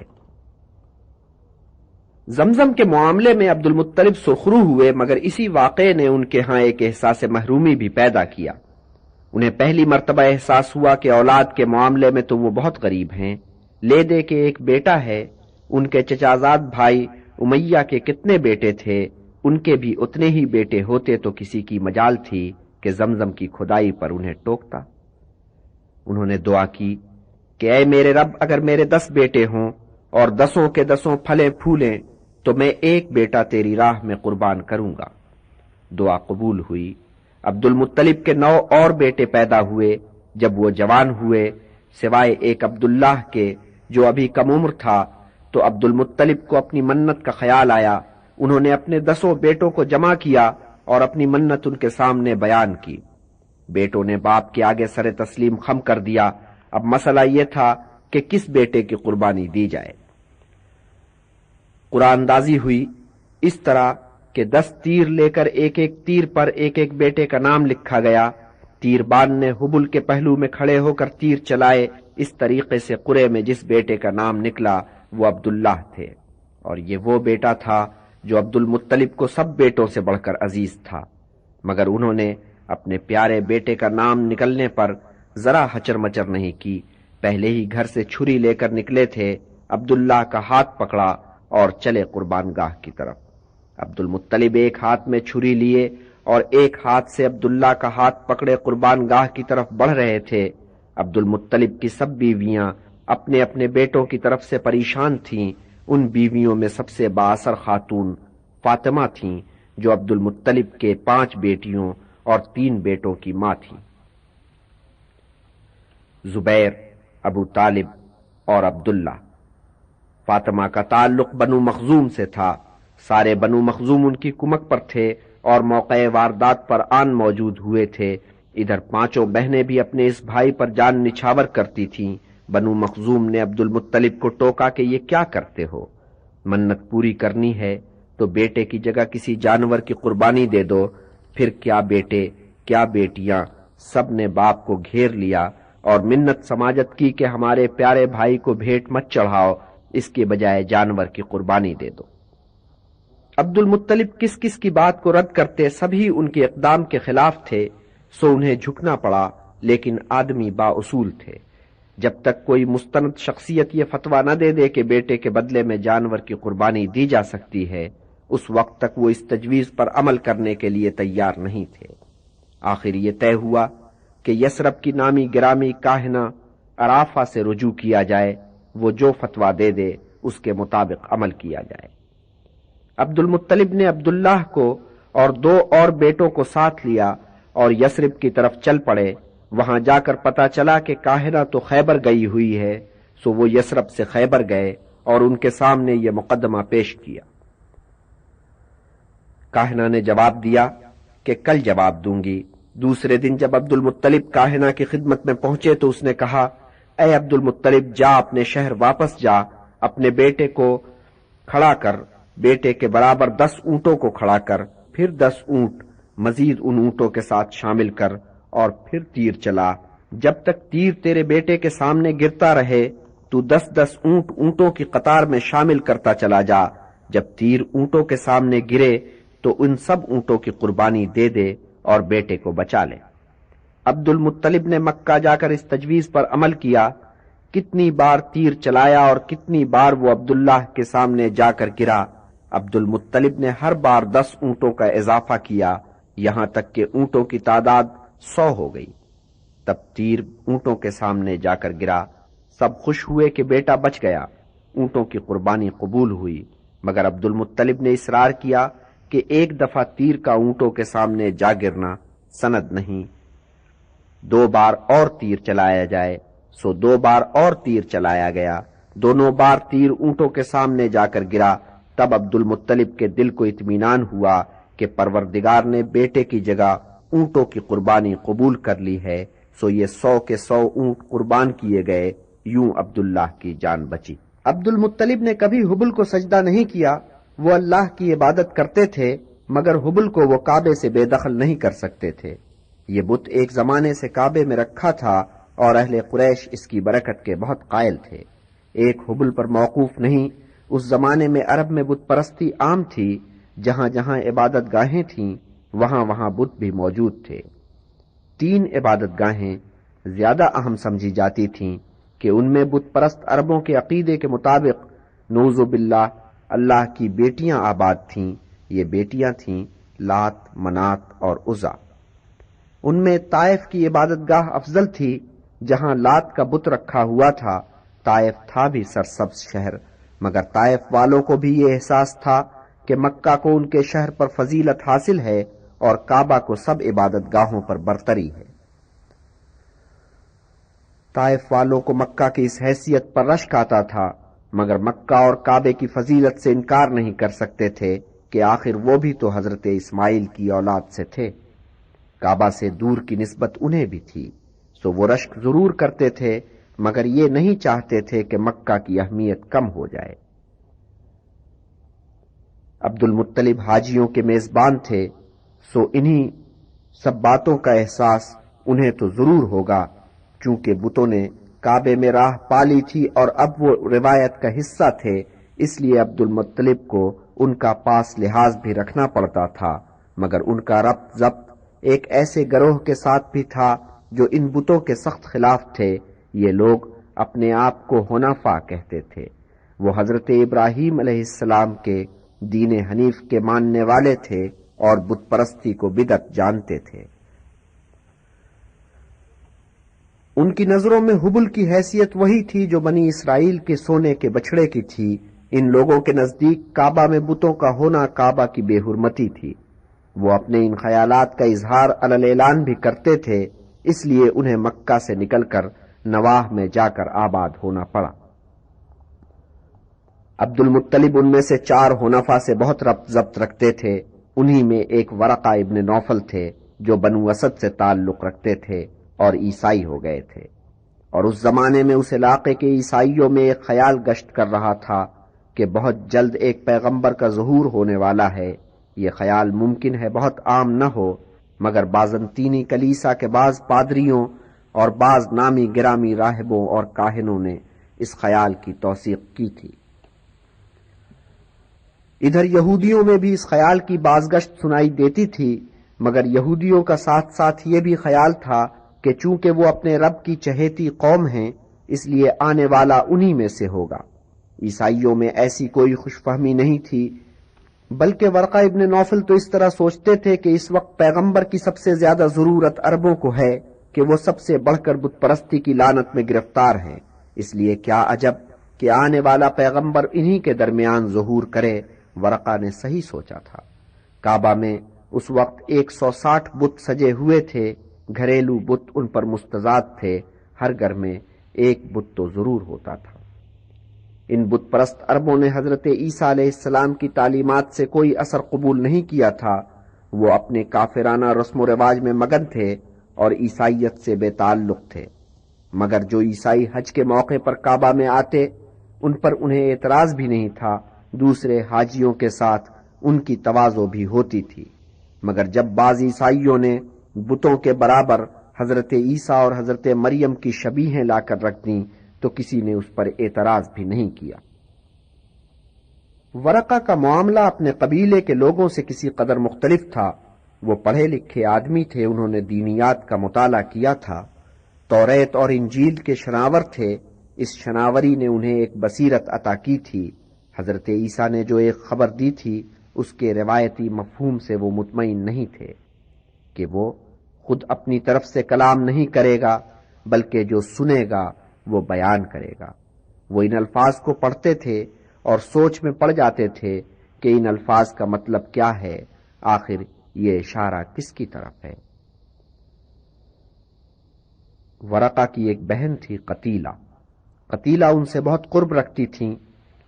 زمزم کے معاملے میں عبد المطلب سرخرو ہوئے، مگر اسی واقعے نے ان کے ہاں ایک احساس محرومی بھی پیدا کیا۔ انہیں پہلی مرتبہ احساس ہوا کہ اولاد کے معاملے میں تو وہ بہت غریب ہیں۔ لے دے کے ایک بیٹا ہے، ان کے چچازاد بھائی امیہ کے کتنے بیٹے تھے، ان کے بھی اتنے ہی بیٹے ہوتے تو کسی کی مجال تھی کہ زمزم کی کھدائی پر انہیں ٹوکتا۔ انہوں نے دعا کی کہ اے میرے رب، اگر میرے 10 بیٹے ہوں اور 10 کے 10 پھلے پھولیں تو میں ایک بیٹا تیری راہ میں قربان کروں گا۔ دعا قبول ہوئی۔ عبد المطلب کے 9 اور بیٹے پیدا ہوئے۔ جب وہ جوان ہوئے، سوائے ایک عبداللہ کے جو ابھی کم عمر تھا، تو عبد المطلب کو اپنی منت کا خیال آیا۔ انہوں نے اپنے 10 بیٹوں کو جمع کیا اور اپنی منت ان کے سامنے بیان کی۔ بیٹوں نے باپ کے آگے سر تسلیم خم کر دیا۔ اب مسئلہ یہ تھا کہ کس بیٹے کی قربانی دی جائے۔ قرآن اندازی ہوئی اس طرح کہ 10 تیر لے کر ایک ایک تیر پر ایک ایک بیٹے کا نام لکھا گیا۔ تیر بان نے حبل کے پہلو میں کھڑے ہو کر تیر چلائے۔ اس طریقے سے قرے میں جس بیٹے کا نام نکلا وہ عبداللہ تھے، اور یہ وہ بیٹا تھا جو عبد المطلب کو سب بیٹوں سے بڑھ کر عزیز تھا۔ مگر انہوں نے اپنے پیارے بیٹے کا نام نکلنے پر ذرا ہچر مچر نہیں کی۔ پہلے ہی گھر سے چھری لے کر نکلے تھے، عبداللہ کا ہاتھ پکڑا اور چلے قربان گاہ کی طرف۔ عبد المطلب ایک ہاتھ میں چھری لیے اور ایک ہاتھ سے عبداللہ کا ہاتھ پکڑے قربان گاہ کی طرف بڑھ رہے تھے۔ عبد المطلب کی سب بیویاں اپنے اپنے بیٹوں کی طرف سے پریشان تھیں۔ ان بیویوں میں سب سے بااثر خاتون فاطمہ تھیں، جو عبد المطلب کے 5 بیٹیوں اور 3 بیٹوں کی ماں تھی۔ زبیر، ابو طالب اور عبداللہ۔ فاطمہ کا تعلق بنو مخزوم سے تھا۔ سارے بنو مخزوم ان کی کمک پر تھے اور موقع واردات پر آن موجود ہوئے تھے۔ ادھر 5 بہنیں بھی اپنے اس بھائی پر جان نچھاور کرتی تھیں۔ بنو مخزوم نے عبد المطلب کو ٹوکا کہ یہ کیا کرتے ہو؟ منت پوری کرنی ہے تو بیٹے کی جگہ کسی جانور کی قربانی دے دو۔ پھر کیا بیٹے کیا بیٹیاں، سب نے باپ کو گھیر لیا اور منت سماجت کی کہ ہمارے پیارے بھائی کو بھیٹ مت چڑھاؤ، اس کے بجائے جانور کی قربانی دے دو۔ عبد المطلب کس کس کی بات کو رد کرتے، سبھی ان کے اقدام کے خلاف تھے، سو انہیں جھکنا پڑا، لیکن آدمی با اصول تھے۔ جب تک کوئی مستند شخصیت یہ فتویٰ نہ دے دے کہ بیٹے کے بدلے میں جانور کی قربانی دی جا سکتی ہے، اس وقت تک وہ اس تجویز پر عمل کرنے کے لیے تیار نہیں تھے۔ آخر یہ طے ہوا کہ یثرب کی نامی گرامی کاہنہ عرافہ سے رجوع کیا جائے، وہ جو فتویٰ دے دے اس کے مطابق عمل کیا جائے۔ عبد المطلب نے عبداللہ کو اور 2 اور بیٹوں کو ساتھ لیا اور یثرب کی طرف چل پڑے۔ وہاں جا کر پتا چلا کہ کاہنہ تو خیبر گئی ہوئی ہے، سو وہ یثرب سے خیبر گئے اور ان کے سامنے یہ مقدمہ پیش کیا۔ کاہنہ نے جواب دیا کہ کل جواب دوں گی۔ دوسرے دن جب عبد المطلب کاہنہ کی خدمت میں پہنچے تو اس نے کہا، اے عبد المطلب، جا اپنے شہر واپس جا، اپنے بیٹے کو کھڑا کر، بیٹے کے برابر 10 اونٹوں کو کھڑا کر، پھر 10 اونٹ مزید ان اونٹوں کے ساتھ شامل کر، اور پھر تیر چلا۔ جب تک تیر تیرے بیٹے کے سامنے گرتا رہے تو 10 اونٹ اونٹوں کی قطار میں شامل کرتا چلا جا۔ جب تیر اونٹوں کے سامنے گرے تو ان سب اونٹوں کی قربانی دے دے اور بیٹے کو بچا لے۔ عبد المطلب نے مکہ جا کر اس تجویز پر عمل کیا۔ کتنی بار تیر چلایا اور کتنی بار وہ عبداللہ کے سامنے جا کر گرا، عبد المطلب نے ہر بار 10 اونٹوں کا اضافہ کیا، یہاں تک کہ اونٹوں کی تعداد 100 ہو گئی۔ تب تیر اونٹوں کے سامنے جا کر گرا۔ سب خوش ہوئے کہ بیٹا بچ گیا۔ اونٹوں کی قربانی قبول ہوئی، مگر عبد المطلب نے اصرار کیا کہ ایک دفعہ تیر کا اونٹوں کے سامنے جا گرنا سند نہیں، 2 بار اور تیر چلایا جائے۔ سو 2 بار اور تیر چلایا گیا، دونوں بار تیر اونٹوں کے سامنے جا کر گرا۔ تب عبد المطلب کے دل کو اطمینان ہوا کہ پروردگار نے بیٹے کی جگہ اونٹوں کی قربانی قبول کر لی ہے، سو یہ 100 کے 100 اونٹ قربان کیے گئے، یوں عبداللہ کی جان بچی۔ عبد المطلب نے کبھی حبل کو سجدہ نہیں کیا۔ وہ اللہ کی عبادت کرتے تھے، مگر حبل کو وہ کعبے سے بے دخل نہیں کر سکتے تھے۔ یہ بت ایک زمانے سے کعبے میں رکھا تھا اور اہل قریش اس کی برکت کے بہت قائل تھے۔ ایک حبل پر موقوف نہیں، اس زمانے میں عرب میں بت پرستی عام تھی۔ جہاں جہاں عبادت گاہیں تھیں وہاں وہاں بت بھی موجود تھے۔ 3 عبادت گاہیں زیادہ اہم سمجھی جاتی تھیں کہ ان میں بت پرست عربوں کے عقیدے کے مطابق نعوذ باللہ اللہ کی بیٹیاں آباد تھیں۔ یہ بیٹیاں تھیں لات، منات اور عزا۔ ان میں طائف کی عبادت گاہ افضل تھی، جہاں لات کا بت رکھا ہوا تھا۔ طائف تھا بھی سرسبز شہر، مگر طائف والوں کو بھی یہ احساس تھا کہ مکہ کو ان کے شہر پر فضیلت حاصل ہے اور کعبہ کو سب عبادت گاہوں پر برتری ہے۔ طائف والوں کو مکہ کی اس حیثیت پر رشک آتا تھا، مگر مکہ اور کعبے کی فضیلت سے انکار نہیں کر سکتے تھے کہ آخر وہ بھی تو حضرت اسماعیل کی اولاد سے تھے۔ کعبہ سے دور کی نسبت انہیں بھی تھی، سو وہ رشک ضرور کرتے تھے، مگر یہ نہیں چاہتے تھے کہ مکہ کی اہمیت کم ہو جائے۔ عبد المطلب حاجیوں کے میزبان تھے، سو انہی سب باتوں کا احساس انہیں تو ضرور ہوگا، چونکہ بتوں نے کعبے میں راہ پالی تھی اور اب وہ روایت کا حصہ تھے، اس لیے عبد المطلب کو ان کا پاس لحاظ بھی رکھنا پڑتا تھا، مگر ان کا ربط ضبط ایک ایسے گروہ کے ساتھ بھی تھا جو ان بتوں کے سخت خلاف تھے۔ یہ لوگ اپنے آپ کو حنفاء کہتے تھے۔ وہ حضرت ابراہیم علیہ السلام کے دین حنیف کے ماننے والے تھے، اور بت پرستی کو بدعت جانتے تھے۔ ان کی نظروں میں حبل کی حیثیت وہی تھی جو بنی اسرائیل کے سونے کے بچھڑے کی تھی۔ ان لوگوں کے نزدیک کعبہ میں بتوں کا ہونا کعبہ کی بے حرمتی تھی۔ وہ اپنے ان خیالات کا اظہار علی اعلان بھی کرتے تھے، اس لیے انہیں مکہ سے نکل کر نواح میں جا کر آباد ہونا پڑا۔ عبد المطلب ان میں سے 4 حنفا سے بہت ربط ضبط رکھتے تھے۔ انہی میں ایک ورقہ ابن نوفل تھے جو بنو اسد سے تعلق رکھتے تھے اور عیسائی ہو گئے تھے، اور اس زمانے میں اس علاقے کے عیسائیوں میں ایک خیال گشت کر رہا تھا کہ بہت جلد ایک پیغمبر کا ظہور ہونے والا ہے۔ یہ خیال ممکن ہے بہت عام نہ ہو، مگر بازنطینی کلیسا کے بعض پادریوں اور بعض نامی گرامی راہبوں اور کاہنوں نے اس خیال کی توثیق کی تھی۔ ادھر یہودیوں میں بھی اس خیال کی بازگشت سنائی دیتی تھی، مگر یہودیوں کا ساتھ ساتھ یہ بھی خیال تھا کہ چونکہ وہ اپنے رب کی چہیتی قوم ہیں، اس لیے آنے والا انہی میں سے ہوگا۔ عیسائیوں میں ایسی کوئی خوش فہمی نہیں تھی، بلکہ ورقہ ابن نوفل تو اس طرح سوچتے تھے کہ اس وقت پیغمبر کی سب سے زیادہ ضرورت عربوں کو ہے کہ وہ سب سے بڑھ کر بت پرستی کی لعنت میں گرفتار ہیں، اس لیے کیا عجب کہ آنے والا پیغمبر انہی کے درمیان ظہور کرے۔ ورقہ نے صحیح سوچا تھا۔ کعبہ میں اس وقت 160 بت سجے ہوئے تھے، گھریلو بت ان پر مستضاد تھے، ہر گھر میں ایک بت تو ضرور ہوتا تھا۔ ان بت پرست عربوں نے حضرت عیسیٰ علیہ السلام کی تعلیمات سے کوئی اثر قبول نہیں کیا تھا۔ وہ اپنے کافرانہ رسم و رواج میں مگن تھے اور عیسائیت سے بے تعلق تھے، مگر جو عیسائی حج کے موقع پر کعبہ میں آتے ان پر انہیں اعتراض بھی نہیں تھا۔ دوسرے حاجیوں کے ساتھ ان کی تواضع بھی ہوتی تھی، مگر جب بعض عیسائیوں نے بتوں کے برابر حضرت عیسیٰ اور حضرت مریم کی شبیہیں لا کر رکھ دیں تو کسی نے اس پر اعتراض بھی نہیں کیا۔ ورقہ کا معاملہ اپنے قبیلے کے لوگوں سے کسی قدر مختلف تھا۔ وہ پڑھے لکھے آدمی تھے، انہوں نے دینیات کا مطالعہ کیا تھا، توریت اور انجیل کے شناور تھے۔ اس شناوری نے انہیں ایک بصیرت عطا کی تھی۔ حضرت عیسیٰ نے جو ایک خبر دی تھی اس کے روایتی مفہوم سے وہ مطمئن نہیں تھے کہ وہ خود اپنی طرف سے کلام نہیں کرے گا، بلکہ جو سنے گا وہ بیان کرے گا۔ وہ ان الفاظ کو پڑھتے تھے اور سوچ میں پڑ جاتے تھے کہ ان الفاظ کا مطلب کیا ہے، آخر یہ اشارہ کس کی طرف ہے۔ ورقہ کی ایک بہن تھی قتیلہ ان سے بہت قرب رکھتی تھیں۔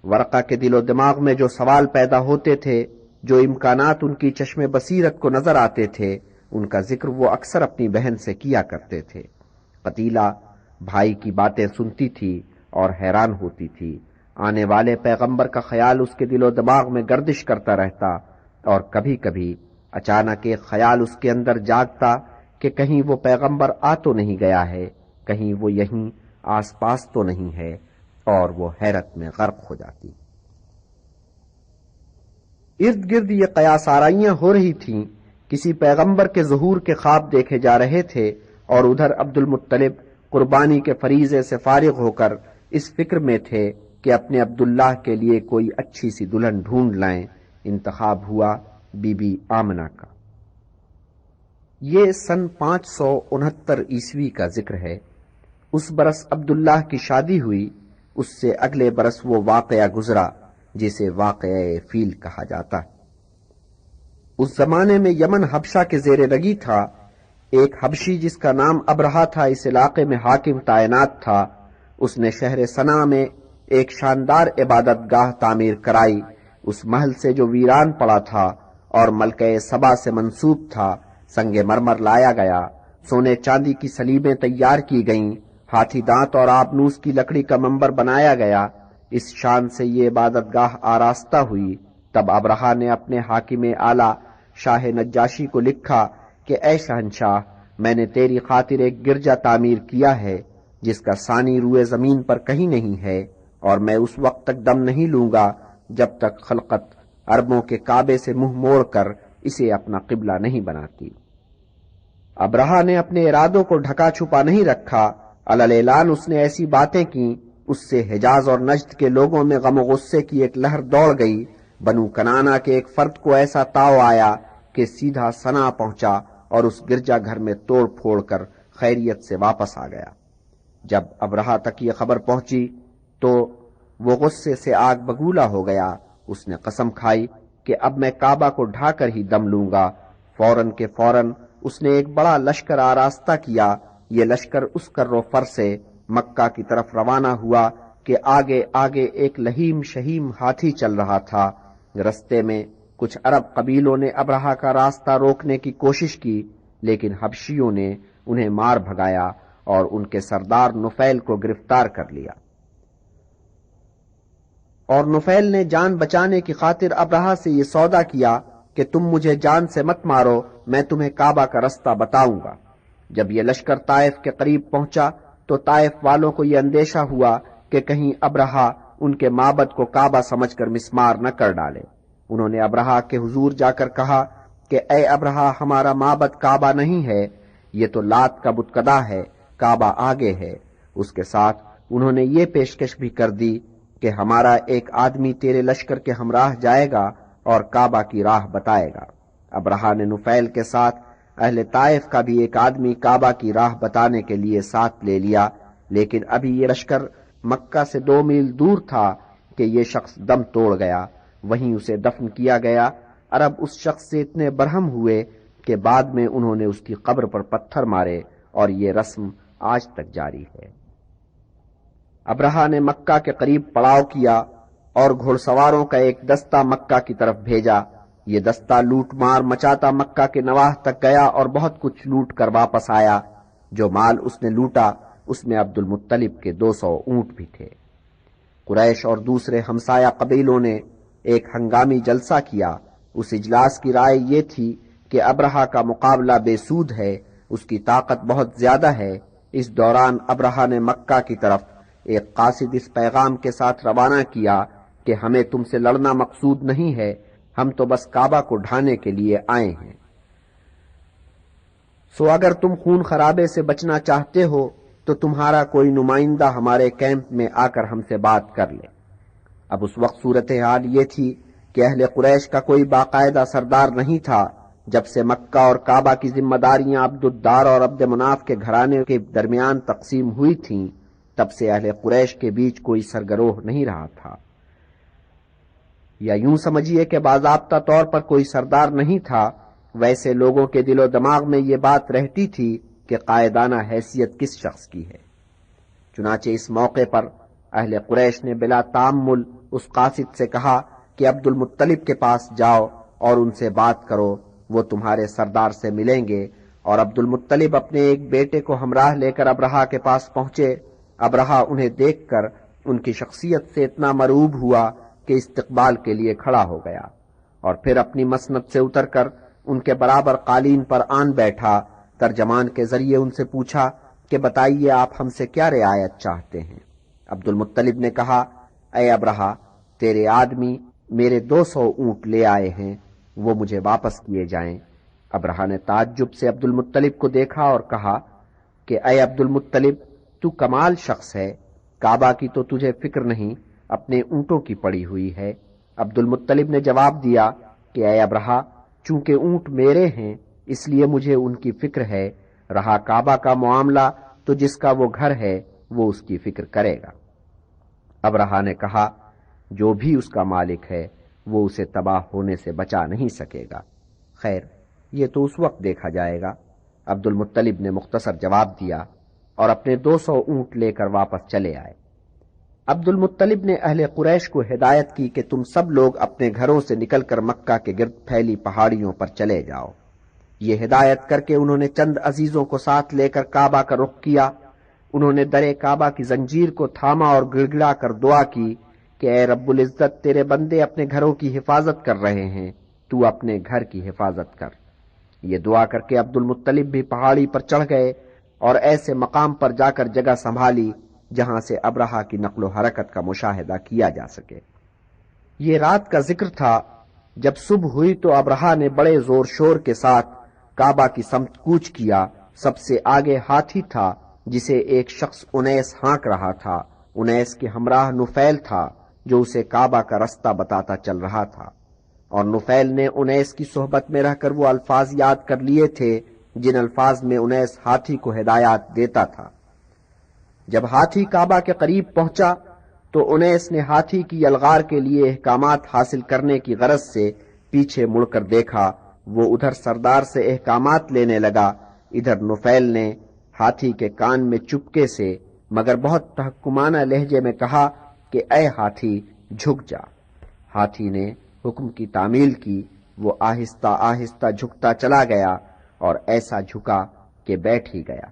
ورقہ کے دل و دماغ میں جو سوال پیدا ہوتے تھے، جو امکانات ان کی چشم بصیرت کو نظر آتے تھے، ان کا ذکر وہ اکثر اپنی بہن سے کیا کرتے تھے۔ قتیلہ بھائی کی باتیں سنتی تھی اور حیران ہوتی تھی۔ آنے والے پیغمبر کا خیال اس کے دل و دماغ میں گردش کرتا رہتا، اور کبھی کبھی اچانک ایک خیال اس کے اندر جاگتا کہ کہیں وہ پیغمبر آ تو نہیں گیا ہے، کہیں وہ یہیں آس پاس تو نہیں ہے، اور وہ حیرت میں غرق ہو جاتی۔ ارد گرد یہ قیاس آرائیاں ہو رہی تھیں، کسی پیغمبر کے ظہور کے خواب دیکھے جا رہے تھے، اور ادھر عبد المطلب قربانی کے فریضے سے فارغ ہو کر اس فکر میں تھے کہ اپنے عبداللہ کے لیے کوئی اچھی سی دلہن ڈھونڈ لائیں۔ انتخاب ہوا بی بی آمنہ کا۔ یہ سن 569 عیسوی کا ذکر ہے۔ اس برس عبداللہ کی شادی ہوئی، اس سے اگلے برس وہ واقعہ گزرا جسے واقعہ فیل کہا جاتا ہے۔ اس زمانے میں یمن حبشہ کے زیر رگی تھا۔ ایک حبشی جس کا نام ابرہا تھا اس علاقے میں حاکم تعینات تھا۔ اس نے شہر صنعا میں ایک شاندار عبادت گاہ تعمیر کرائی۔ اس محل سے جو ویران پڑا تھا اور ملکہ سبا سے منسوب تھا، سنگ مرمر لایا گیا، سونے چاندی کی سلیبیں تیار کی گئیں، ہاتھی دانت اور آبنوس کی لکڑی کا منبر بنایا گیا۔ اس شان سے یہ عبادت گاہ آراستہ ہوئی۔ تب ابرہا نے اپنے حاکم اعلیٰ شاہ نجاشی کو لکھا کہ اے شہنشاہ، میں نے تیری خاطر ایک گرجا تعمیر کیا ہے جس کا ثانی روئے زمین پر کہیں نہیں ہے، اور میں اس وقت تک دم نہیں لوں گا جب تک خلقت عربوں کے کعبے سے منہ موڑ کر اسے اپنا قبلہ نہیں بناتی۔ ابرہا نے اپنے ارادوں کو ڈھکا چھپا نہیں رکھا، علل اعلان اس نے ایسی باتیں کی، اس سے حجاز اور نجد کے لوگوں میں غم و غصے کی ایک لہر دوڑ گئی۔ بنو کنانا کے ایک فرد کو ایسا تاؤ آیا کہ سیدھا سنا پہنچا اور اس گرجا گھر میں توڑ پھوڑ کر خیریت سے واپس آ گیا۔ جب ابرہہ تک یہ خبر پہنچی تو وہ غصے سے آگ بگولا ہو گیا۔ اس نے قسم کھائی کہ اب میں کعبہ کو ڈھا کر ہی دم لوں گا۔ فوراً کے فوراً اس نے ایک بڑا لشکر آراستہ کیا۔ یہ لشکر اس کر و فر سے مکہ کی طرف روانہ ہوا کہ آگے آگے ایک لہیم شہیم ہاتھی چل رہا تھا۔ رستے میں کچھ عرب قبیلوں نے ابرہہ کا راستہ روکنے کی کوشش کی، لیکن حبشیوں نے انہیں مار بھگایا اور ان کے سردار نفیل کو گرفتار کر لیا۔ اور نفیل نے جان بچانے کی خاطر ابرہہ سے یہ سودا کیا کہ تم مجھے جان سے مت مارو، میں تمہیں کعبہ کا رستہ بتاؤں گا۔ جب یہ لشکر طائف کے قریب پہنچا تو طائف والوں کو یہ اندیشہ ہوا کہ کہیں ابرہہ ان کے معبد کو کعبہ سمجھ کر مسمار نہ کر ڈالے۔ انہوں نے ابرہہ کے حضور جا کر کہا کہ اے ابرہہ، ہمارا معبد کعبہ نہیں ہے، یہ تو لات کا بتکدہ ہے، کعبہ آگے ہے۔ اس کے ساتھ انہوں نے یہ پیشکش بھی کر دی کہ ہمارا ایک آدمی تیرے لشکر کے ہمراہ جائے گا اور کعبہ کی راہ بتائے گا۔ ابرہہ نے نفیل کے ساتھ اہل طائف کا بھی ایک آدمی کعبہ کی راہ بتانے کے لیے ساتھ لے لیا، لیکن ابھی یہ لشکر مکہ سے 2 میل دور تھا کہ یہ شخص دم توڑ گیا، وہیں اسے دفن کیا گیا۔ عرب اس شخص سے اتنے برہم ہوئے کہ بعد میں انہوں نے اس کی قبر پر پتھر مارے، اور یہ رسم آج تک جاری ہے۔ ابرہہ نے مکہ کے قریب پڑاؤ کیا اور گھڑ سواروں کا ایک دستہ مکہ کی طرف بھیجا۔ یہ دستہ لوٹ مار مچاتا مکہ کے نواح تک گیا اور بہت کچھ لوٹ کر واپس آیا۔ جو مال اس نے لوٹا اس میں عبد المطلب کے 200 اونٹ بھی تھے۔ قریش اور دوسرے ہمسایہ قبیلوں نے ایک ہنگامی جلسہ کیا۔ اس اجلاس کی رائے یہ تھی کہ ابرہہ کا مقابلہ بے سود ہے، اس کی طاقت بہت زیادہ ہے۔ اس دوران ابرہہ نے مکہ کی طرف ایک قاصد اس پیغام کے ساتھ روانہ کیا کہ ہمیں تم سے لڑنا مقصود نہیں ہے، ہم تو بس کعبہ کو ڈھانے کے لیے آئے ہیں۔ سو اگر تم خون خرابے سے بچنا چاہتے ہو تو تمہارا کوئی نمائندہ ہمارے کیمپ میں آ کر ہم سے بات کر لے۔ اب اس وقت صورتحال یہ تھی کہ اہل قریش کا کوئی باقاعدہ سردار نہیں تھا۔ جب سے مکہ اور کعبہ کی ذمہ داریاں عبد الدار اور عبد مناف کے گھرانے کے درمیان تقسیم ہوئی تھیں، تب سے اہل قریش کے بیچ کوئی سرگروہ نہیں رہا تھا، یا یوں سمجھیے کہ باضابطہ طور پر کوئی سردار نہیں تھا۔ ویسے لوگوں کے دل و دماغ میں یہ بات رہتی تھی کہ قائدانہ حیثیت کس شخص کی ہے۔ چنانچہ اس موقع پر اہل قریش نے بلا تامل اس قاصد سے کہا کہ عبد المطلب کے پاس جاؤ اور ان سے بات کرو، وہ تمہارے سردار سے ملیں گے۔ اور عبد المطلب اپنے ایک بیٹے کو ہمراہ لے کر ابرہہ کے پاس پہنچے۔ ابرہہ انہیں دیکھ کر ان کی شخصیت سے اتنا مرعوب ہوا کہ استقبال کے لیے کھڑا ہو گیا، اور پھر اپنی مسند سے اتر کر ان کے برابر قالین پر آن بیٹھا۔ ترجمان کے ذریعے ان سے پوچھا کہ بتائیے آپ ہم سے کیا رعایت چاہتے ہیں؟ عبد المطلب نے کہا، اے ابرہہ، تیرے آدمی میرے 200 اونٹ لے آئے ہیں، وہ مجھے واپس کیے جائیں۔ ابرہہ نے تعجب سے عبد المطلب کو دیکھا اور کہا کہ اے عبد المطلب، تو کمال شخص ہے، کعبہ کی تو تجھے فکر نہیں، اپنے اونٹوں کی پڑی ہوئی ہے۔ عبد المطلب نے جواب دیا کہ اے ابرہہ، چونکہ اونٹ میرے ہیں اس لیے مجھے ان کی فکر ہے، رہا کعبہ کا معاملہ تو جس کا وہ گھر ہے وہ اس کی فکر کرے گا۔ ابرہہ نے کہا، جو بھی اس کا مالک ہے وہ اسے تباہ ہونے سے بچا نہیں سکے گا۔ خیر، یہ تو اس وقت دیکھا جائے گا۔ عبد المطلب نے مختصر جواب دیا اور اپنے 200 اونٹ لے کر واپس چلے آئے۔ عبد المطلب نے اہل قریش کو ہدایت کی کہ تم سب لوگ اپنے گھروں سے نکل کر مکہ کے گرد پھیلی پہاڑیوں پر چلے جاؤ۔ یہ ہدایت کر کے انہوں نے چند عزیزوں کو ساتھ لے کر کعبہ کا رخ کیا۔ انہوں نے در کعبہ کی زنجیر کو تھاما اور گڑ گڑا کر دعا کی کہ اے رب العزت، تیرے بندے اپنے گھروں کی حفاظت کر رہے ہیں، تو اپنے گھر کی حفاظت کر۔ یہ دعا کر کے عبد المطلب بھی پہاڑی پر چڑھ گئے اور ایسے مقام پر جا کر جگہ سنبھالی جہاں سے ابرہہ کی نقل و حرکت کا مشاہدہ کیا جا سکے۔ یہ رات کا ذکر تھا۔ جب صبح ہوئی تو ابرہہ نے بڑے زور شور کے ساتھ کعبہ کی سمت کوچ کیا۔ سب سے آگے ہاتھی تھا جسے ایک شخص انیس ہانک رہا تھا۔ انیس کے ہمراہ نفیل تھا جو اسے کعبہ کا رستہ بتاتا چل رہا تھا۔ اور نفیل نے انیس کی صحبت میں رہ کر وہ الفاظ یاد کر لیے تھے جن الفاظ میں انیس ہاتھی کو ہدایات دیتا تھا۔ جب ہاتھی کعبہ کے قریب پہنچا تو انیس نے ہاتھی کی یلغار کے لیے احکامات حاصل کرنے کی غرض سے پیچھے مڑ کر دیکھا۔ وہ ادھر سردار سے احکامات لینے لگا، ادھر نفیل نے ہاتھی کے کان میں چپکے سے مگر بہت تحکمانہ لہجے میں کہا کہ اے ہاتھی جھک جا۔ ہاتھی نے حکم کی تعمیل کی، وہ آہستہ آہستہ جھکتا چلا گیا اور ایسا جھکا کہ بیٹھ ہی گیا،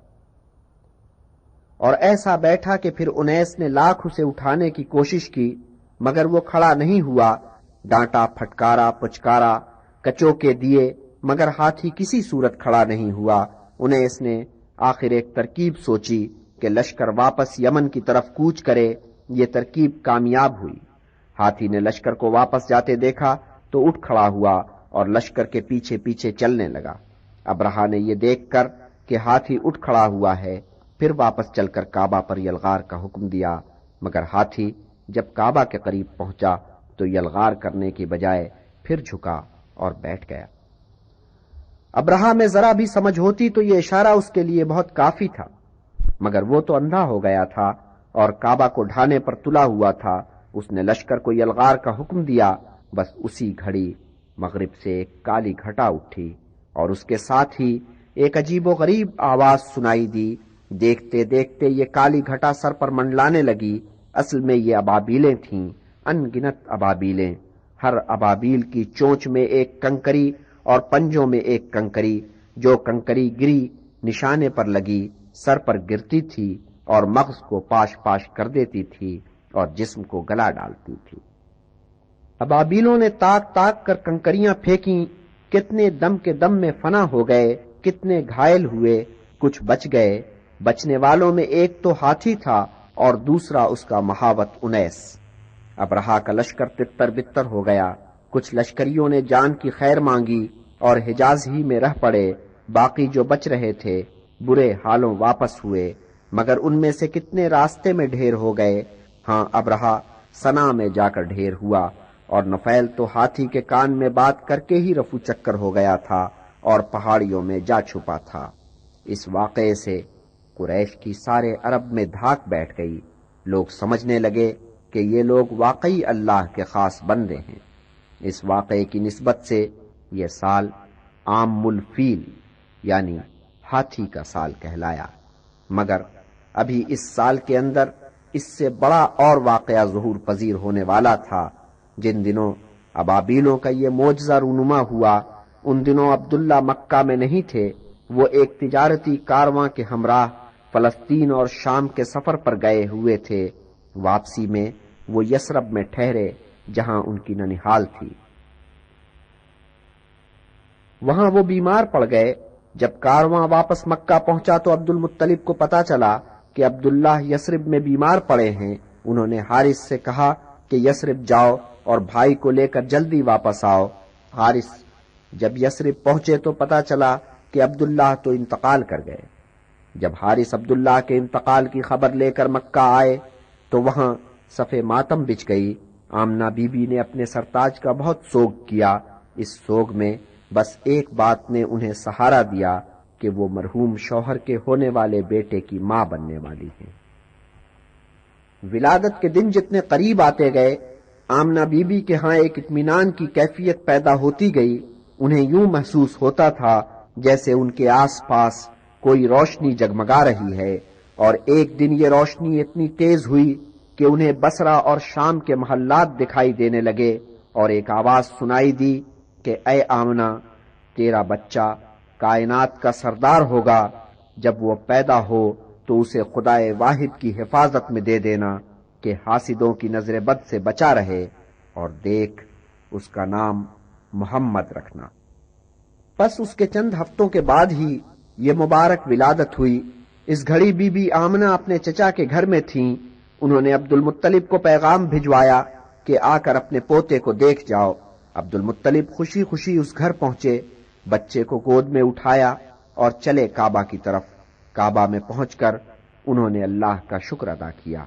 اور ایسا بیٹھا کہ پھر انیس نے لاکھ اسے اٹھانے کی کوشش کی مگر وہ کھڑا نہیں ہوا۔ ڈانٹا، پھٹکارا، پچکارا، کچوکے دیے مگر ہاتھی کسی صورت کھڑا نہیں ہوا۔ انیس نے آخر ایک ترکیب سوچی کہ لشکر واپس یمن کی طرف کوچ کرے۔ یہ ترکیب کامیاب ہوئی۔ ہاتھی نے لشکر کو واپس جاتے دیکھا تو اٹھ کھڑا ہوا اور لشکر کے پیچھے پیچھے چلنے لگا۔ ابرہا نے یہ دیکھ کر کہ ہاتھی اٹھ کھڑا ہوا ہے پھر واپس چل کر کعبہ پر یلغار کا حکم دیا، مگر ہاتھی جب کعبہ کے قریب پہنچا تو یلغار کرنے کی بجائے پھر جھکا اور بیٹھ گیا۔ ابرہا میں ذرا بھی سمجھ ہوتی تو یہ اشارہ اس کے لیے بہت کافی تھا، مگر وہ تو اندھا ہو گیا تھا اور کعبہ کو ڈھانے پر تلا ہوا تھا۔ اس نے لشکر کو یلغار کا حکم دیا، بس اسی گھڑی مغرب سے ایک کالی گھٹا اٹھی اور اس کے ساتھ ہی ایک عجیب و غریب آواز سنائی دی۔ دیکھتے دیکھتے یہ کالی گھٹا سر پر منڈلانے لگی۔ اصل میں یہ ابابیلیں تھیں، ان گنت ابابیلیں، ہر ابابیل کی چونچ میں ایک کنکری اور پنجوں میں ایک کنکری، جو کنکری گری نشانے پر لگی سر پر گرتی تھی اور مغز کو پاش پاش کر دیتی تھی اور جسم کو گلا ڈالتی تھی۔ ابابیلوں نے تاک تاک کر کنکریاں پھینکیں، کتنے دم کے دم میں فنا ہو گئے، کتنے گھائل ہوئے، کچھ بچ گئے۔ بچنے والوں میں ایک تو ہاتھی تھا اور دوسرا اس کا محاوت انیس۔ ابرہا کا لشکر تتر بتر ہو گیا۔ کچھ لشکریوں نے جان کی خیر مانگی اور حجاز ہی میں رہ پڑے۔ باقی جو بچ رہے تھے برے حالوں واپس ہوئے، مگر ان میں سے کتنے راستے میں ڈھیر ہو گئے۔ ہاں، ابرہا سنا میں جا کر ڈھیر ہوا اور نفیل تو ہاتھی کے کان میں بات کر کے ہی رفو چکر ہو گیا تھا اور پہاڑیوں میں جا چھپا تھا۔ اس واقعے سے قریش کی سارے عرب میں دھاک بیٹھ گئی۔ لوگ سمجھنے لگے کہ یہ لوگ واقعی اللہ کے خاص بندے ہیں۔ اس واقعے کی نسبت سے یہ سال عام الفیل یعنی ہاتھی کا سال کہلایا، مگر ابھی اس سال کے اندر اس سے بڑا اور واقعہ ظہور پذیر ہونے والا تھا۔ جن دنوں ابابیلوں کا یہ معجزہ رونما ہوا ان دنوں عبداللہ مکہ میں نہیں تھے۔ وہ ایک تجارتی کارواں کے ہمراہ فلسطین اور شام کے سفر پر گئے ہوئے تھے۔ واپسی میں وہ یثرب میں ٹھہرے جہاں ان کی ننھال تھی۔ وہاں وہ بیمار پڑ گئے۔ جب کارواں واپس مکہ پہنچا تو عبد المطلب کو پتا چلا کہ عبداللہ یثرب میں بیمار پڑے ہیں۔ انہوں نے حارث سے کہا کہ یثرب جاؤ اور بھائی کو لے کر جلدی واپس آؤ۔ حارث جب یثرب پہنچے تو پتا چلا کہ عبداللہ تو انتقال کر گئے۔ جب حارث عبداللہ کے انتقال کی خبر لے کر مکہ آئے تو وہاں صف ماتم بچھ گئی۔ آمنہ بی بی نے اپنے سرتاج کا بہت سوگ کیا۔ اس سوگ میں بس ایک بات نے انہیں سہارا دیا کہ وہ مرحوم شوہر کے ہونے والے بیٹے کی ماں بننے والی ہیں۔ ولادت کے دن جتنے قریب آتے گئے آمنہ بی بی کے ہاں ایک اطمینان کی کیفیت پیدا ہوتی گئی۔ انہیں یوں محسوس ہوتا تھا جیسے ان کے آس پاس کوئی روشنی جگمگا رہی ہے، اور ایک دن یہ روشنی اتنی تیز ہوئی کہ انہیں بصرہ اور شام کے محلات دکھائی دینے لگے، اور ایک آواز سنائی دی کہ اے آمنہ، تیرا بچہ کائنات کا سردار ہوگا۔ جب وہ پیدا ہو تو اسے خدائے واحد کی حفاظت میں دے دینا کہ حاسدوں کی نظر بد سے بچا رہے، اور دیکھ اس کا نام محمد رکھنا۔ پس اس کے چند ہفتوں کے بعد ہی یہ مبارک ولادت ہوئی۔ اس گھڑی بی بی آمنہ اپنے چچا کے گھر میں تھیں۔ انہوں نے عبد المطلب کو پیغام بھجوایا کہ آ کر اپنے پوتے کو دیکھ جاؤ۔ عبد المطلب خوشی خوشی اس گھر پہنچے، بچے کو گود میں اٹھایا اور چلے کعبہ کی طرف۔ کعبہ میں پہنچ کر انہوں نے اللہ کا شکر ادا کیا۔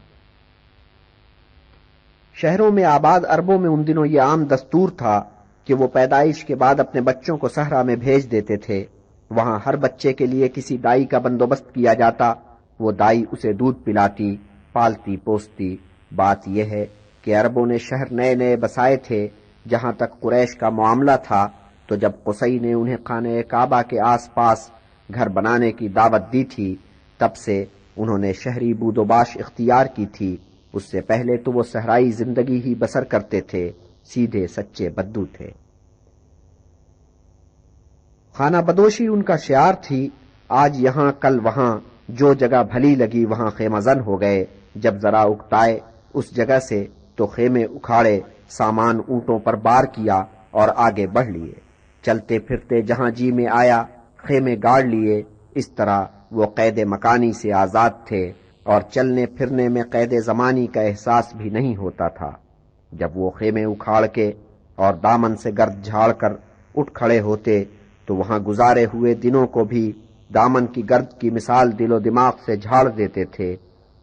شہروں میں آباد عربوں میں ان دنوں یہ عام دستور تھا کہ وہ پیدائش کے بعد اپنے بچوں کو صحرا میں بھیج دیتے تھے۔ وہاں ہر بچے کے لیے کسی دائی کا بندوبست کیا جاتا، وہ دائی اسے دودھ پلاتی، پالتی پوستی۔ بات یہ ہے کہ عربوں نے شہر نئے نئے بسائے تھے۔ جہاں تک قریش کا معاملہ تھا تو جب قصی نے انہیں خانہ کعبہ کے آس پاس گھر بنانے کی دعوت دی تھی، تب سے انہوں نے شہری بود و باش اختیار کی تھی۔ اس سے پہلے تو وہ صحرائی زندگی ہی بسر کرتے تھے، سیدھے سچے بدو تھے۔ خانہ بدوشی ان کا شعار تھی۔ آج یہاں کل وہاں، جو جگہ بھلی لگی وہاں خیمہ زن ہو گئے۔ جب ذرا اکتائے اس جگہ سے تو خیمے اکھاڑے، سامان اونٹوں پر بار کیا اور آگے بڑھ لیے۔ چلتے پھرتے جہاں جی میں آیا خیمے گاڑ لیے۔ اس طرح وہ قید مکانی سے آزاد تھے اور چلنے پھرنے میں قید زمانی کا احساس بھی نہیں ہوتا تھا۔ جب وہ خیمے اکھاڑ کے اور دامن سے گرد جھاڑ کر اٹھ کھڑے ہوتے تو وہاں گزارے ہوئے دنوں کو بھی دامن کی گرد کی مثال دل و دماغ سے جھاڑ دیتے تھے۔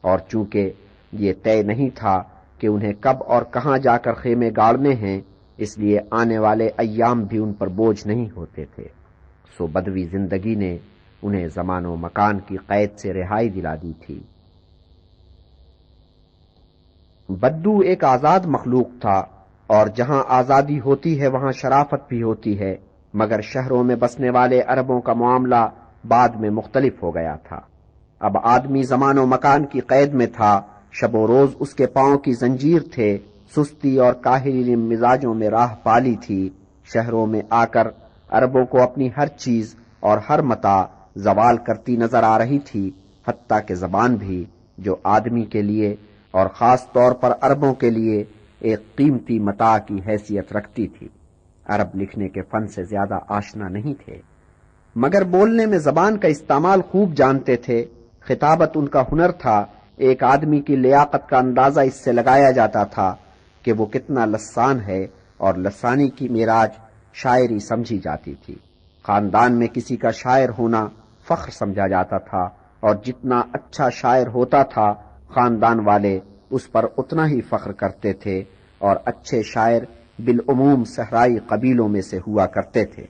اور چونکہ یہ طے نہیں تھا کہ انہیں کب اور کہاں جا کر خیمے گاڑنے ہیں، اس لیے آنے والے ایام بھی ان پر بوجھ نہیں ہوتے تھے۔ سو بدوی زندگی نے انہیں زمان و مکان کی قید سے رہائی دلا دی تھی۔ بدو ایک آزاد مخلوق تھا، اور جہاں آزادی ہوتی ہے وہاں شرافت بھی ہوتی ہے، مگر شہروں میں بسنے والے عربوں کا معاملہ بعد میں مختلف ہو گیا تھا۔ اب آدمی زمان و مکان کی قید میں تھا، شب و روز اس کے پاؤں کی زنجیر تھے، سستی اور کاہلی مزاجوں میں راہ پالی تھی۔ شہروں میں آ کر عربوں کو اپنی ہر چیز اور ہر متاع زوال کرتی نظر آ رہی تھی، حتیٰ کہ زبان بھی، جو آدمی کے لیے اور خاص طور پر عربوں کے لیے ایک قیمتی متاع کی حیثیت رکھتی تھی۔ عرب لکھنے کے فن سے زیادہ آشنا نہیں تھے، مگر بولنے میں زبان کا استعمال خوب جانتے تھے۔ خطابت ان کا ہنر تھا۔ ایک آدمی کی لیاقت کا اندازہ اس سے لگایا جاتا تھا کہ وہ کتنا لسان ہے، اور لسانی کی معراج شاعری سمجھی جاتی تھی۔ خاندان میں کسی کا شاعر ہونا فخر سمجھا جاتا تھا، اور جتنا اچھا شاعر ہوتا تھا خاندان والے اس پر اتنا ہی فخر کرتے تھے، اور اچھے شاعر بالعموم صحرائی قبیلوں میں سے ہوا کرتے تھے۔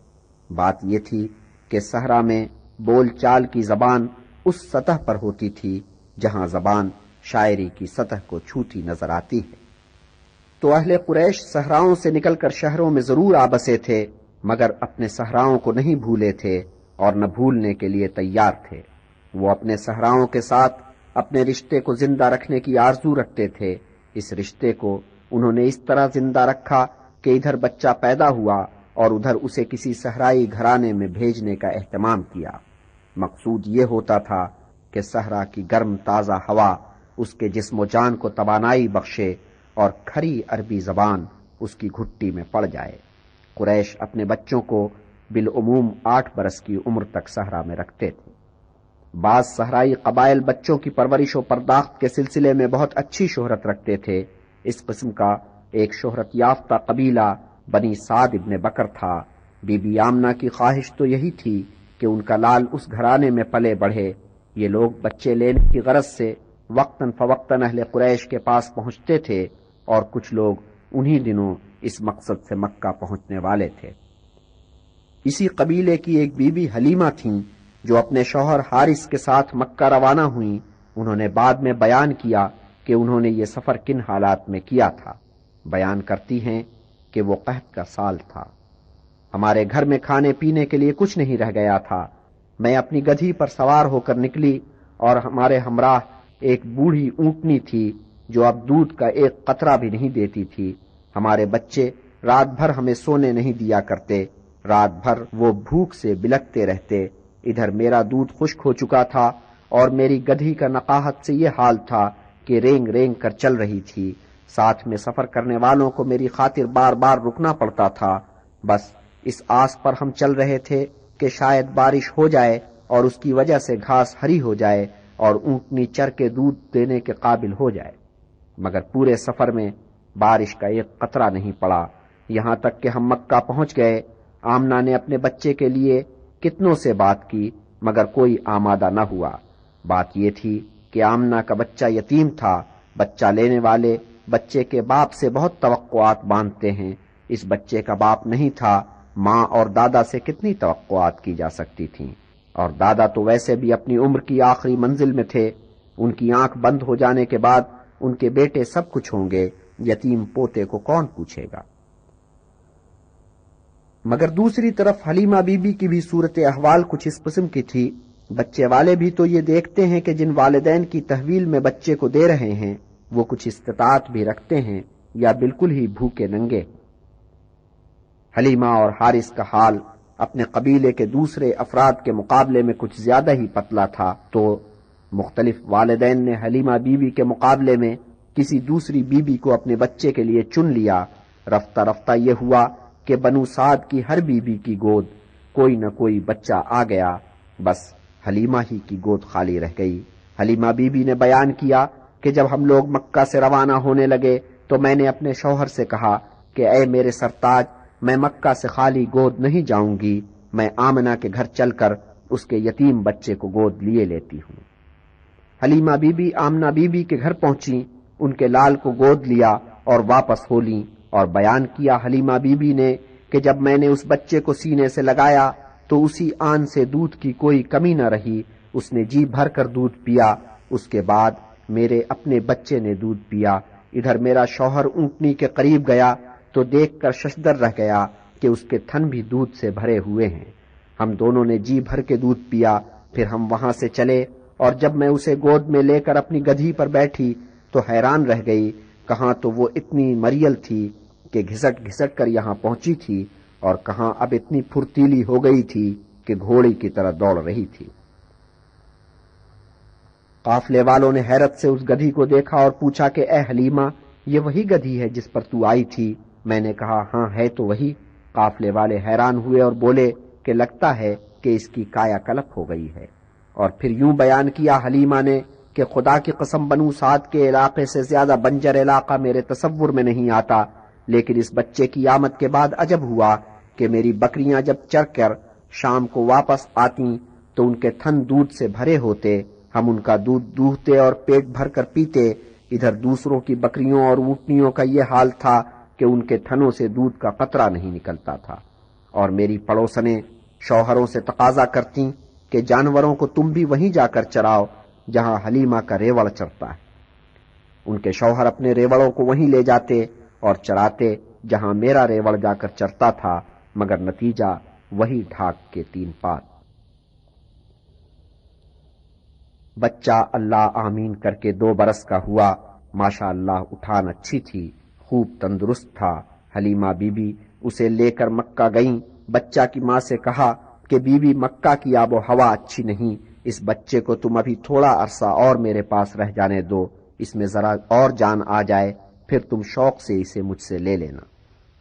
بات یہ تھی کہ صحرا میں بول چال کی زبان اس سطح پر ہوتی تھی جہاں زبان شاعری کی سطح کو چھوتی نظر آتی ہے۔ تو اہل قریش صحراؤں سے نکل کر شہروں میں ضرور آ بسے تھے، مگر اپنے صحراؤں کو نہیں بھولے تھے اور نہ بھولنے کے لیے تیار تھے۔ وہ اپنے صحراؤں کے ساتھ اپنے رشتے کو زندہ رکھنے کی آرزو رکھتے تھے۔ اس رشتے کو انہوں نے اس طرح زندہ رکھا کہ ادھر بچہ پیدا ہوا اور ادھر اسے کسی صحرائی گھرانے میں بھیجنے کا اہتمام کیا۔ مقصود یہ ہوتا تھا کہ صحرا کی گرم تازہ ہوا اس کے جسم و جان کو توانائی بخشے اور کھری عربی زبان اس کی گھٹی میں پڑ جائے۔ قریش اپنے بچوں کو بالعموم 8 برس کی عمر تک صحرا میں رکھتے تھے۔ بعض صحرائی قبائل بچوں کی پرورش و پرداخت کے سلسلے میں بہت اچھی شہرت رکھتے تھے۔ اس قسم کا ایک شہرت یافتہ قبیلہ بنی سعد ابن بکر تھا۔ بی بی آمنہ کی خواہش تو یہی تھی کہ ان کا لال اس گھرانے میں پلے بڑھے۔ یہ لوگ بچے لینے کی غرض سے وقتاً فوقتاً اہل قریش کے پاس پہنچتے تھے، اور کچھ لوگ انہی دنوں اس مقصد سے مکہ پہنچنے والے تھے۔ اسی قبیلے کی ایک بی بی حلیمہ تھیں جو اپنے شوہر حارث کے ساتھ مکہ روانہ ہوئیں۔ انہوں نے بعد میں بیان کیا کہ انہوں نے یہ سفر کن حالات میں کیا تھا۔ بیان کرتی ہیں کہ وہ قحط کا سال تھا۔ ہمارے گھر میں کھانے پینے کے لیے کچھ نہیں رہ گیا تھا۔ میں اپنی گدھی پر سوار ہو کر نکلی، اور ہمارے ہمراہ ایک بوڑھی اونٹنی تھی جو اب دودھ کا ایک قطرہ بھی نہیں دیتی تھی۔ ہمارے بچے رات بھر ہمیں سونے نہیں دیا کرتے، رات بھر وہ بھوک سے بلکتے رہتے۔ ادھر میرا دودھ خشک ہو چکا تھا، اور میری گدھی کا نقاہت سے یہ حال تھا کہ رینگ رینگ کر چل رہی تھی۔ ساتھ میں سفر کرنے والوں کو میری خاطر بار بار رکنا پڑتا تھا۔ بس اس آس پر ہم چل رہے تھے کہ شاید بارش ہو جائے اور اس کی وجہ سے گھاس ہری ہو جائے اور اونٹنی چر کے دودھ دینے کے قابل ہو جائے، مگر پورے سفر میں بارش کا ایک قطرہ نہیں پڑا۔ یہاں تک کہ ہم مکہ پہنچ گئے۔ آمنہ نے اپنے بچے کے لیے کتنوں سے بات کی، مگر کوئی آمادہ نہ ہوا۔ بات یہ تھی کہ آمنہ کا بچہ یتیم تھا۔ بچہ لینے والے بچے کے باپ سے بہت توقعات باندھتے ہیں، اس بچے کا باپ نہیں تھا، ماں اور دادا سے کتنی توقعات کی جا سکتی تھیں؟ اور دادا تو ویسے بھی اپنی عمر کی آخری منزل میں تھے، ان کی آنکھ بند ہو جانے کے بعد ان کے بیٹے سب کچھ ہوں گے، یتیم پوتے کو کون پوچھے گا؟ مگر دوسری طرف حلیمہ بی بی کی بھی صورت احوال کچھ اس قسم کی تھی۔ بچے والے بھی تو یہ دیکھتے ہیں کہ جن والدین کی تحویل میں بچے کو دے رہے ہیں وہ کچھ استطاعت بھی رکھتے ہیں یا بالکل ہی بھوکے ننگے۔ حلیمہ اور حارث کا حال اپنے قبیلے کے دوسرے افراد کے مقابلے میں کچھ زیادہ ہی پتلا تھا، تو مختلف والدین نے حلیمہ بی بی کے مقابلے میں کسی دوسری بی بی کو اپنے بچے کے لیے چن لیا۔ رفتہ رفتہ یہ ہوا کہ بنو سعد کی ہر بی بی کی گود کوئی نہ کوئی بچہ آ گیا، بس حلیمہ ہی کی گود خالی رہ گئی۔ حلیمہ بی بی نے بیان کیا کہ جب ہم لوگ مکہ سے روانہ ہونے لگے تو میں نے اپنے شوہر سے کہا کہ اے میرے سرتاج، میں مکہ سے خالی گود نہیں جاؤں گی، میں آمنہ کے گھر چل کر اس کے یتیم بچے کو گود لیے لیتی ہوں۔ حلیمہ بی بی آمنہ بی بی کے گھر پہنچی، ان کے لال کو گود لیا اور واپس ہو لیں، اور بیان کیا حلیمہ بی بی نے کہ جب میں نے اس بچے کو سینے سے لگایا تو اسی آن سے دودھ کی کوئی کمی نہ رہی، اس نے جی بھر کر دودھ پیا۔ اس کے بعد میرے اپنے بچے نے دودھ پیا۔ ادھر میرا شوہر اونٹنی کے قریب گیا تو دیکھ کر ششدر رہ گیا کہ اس کے تھن بھی دودھ سے بھرے ہوئے ہیں۔ ہم دونوں نے جی بھر کے دودھ پیا، پھر ہم وہاں سے چلے، اور جب میں اسے گود میں لے کر اپنی گدھی پر بیٹھی تو حیران رہ گئی، کہاں تو وہ اتنی مریل تھی کہ گھسٹ گھسٹ کر یہاں پہنچی تھی، اور کہاں اب اتنی پھرتیلی ہو گئی تھی کہ گھوڑی کی طرح دوڑ رہی تھی۔ قافلے والوں نے حیرت سے اس گدھی کو دیکھا اور پوچھا کہ اے حلیمہ، یہ وہی گدھی ہے جس پر تو آئی تھی؟ میں نے کہا ہاں ہے تو وہی۔ قافلے والے حیران ہوئے اور بولے کہ لگتا ہے کہ اس کی کایا کلپ ہو گئی ہے۔ اور پھر یوں بیان کیا حلیمہ نے کہ خدا کی قسم بنو سعد کے علاقے سے زیادہ بنجر علاقہ میرے تصور میں نہیں آتا، لیکن اس بچے کی آمد کے بعد عجب ہوا کہ میری بکریاں جب چر کر شام کو واپس آتی تو ان کے تھن دودھ سے بھرے ہوتے، ہم ان کا دودھ دوہتے اور پیٹ بھر کر پیتے۔ ادھر دوسروں کی بکریوں اور اونٹنیوں کا یہ حال تھا کہ ان کے تھنوں سے دودھ کا قطرہ نہیں نکلتا تھا، اور میری پڑوسنیں شوہروں سے تقاضا کرتی کہ جانوروں کو تم بھی وہیں جا کر چراؤ جہاں حلیمہ کا ریوڑ چرتا ہے۔ ان کے شوہر اپنے ریوڑوں کو وہیں لے جاتے اور چراتے جہاں میرا ریوڑ جا کر چرتا تھا، مگر نتیجہ وہی ڈھاک کے 3 پات۔ بچہ اللہ آمین کر کے 2 برس کا ہوا، ماشاء اللہ اٹھان اچھی تھی، خوب تندرست تھا۔ حلیمہ بی بی اسے لے کر مکہ گئیں۔ بچہ کی ماں سے کہا کہ بی بی مکہ کی آب و ہوا اچھی نہیں، اس بچے کو تم ابھی تھوڑا عرصہ اور میرے پاس رہ جانے دو، اس میں ذرا اور جان آ جائے، پھر تم شوق سے اسے مجھ سے لے لینا۔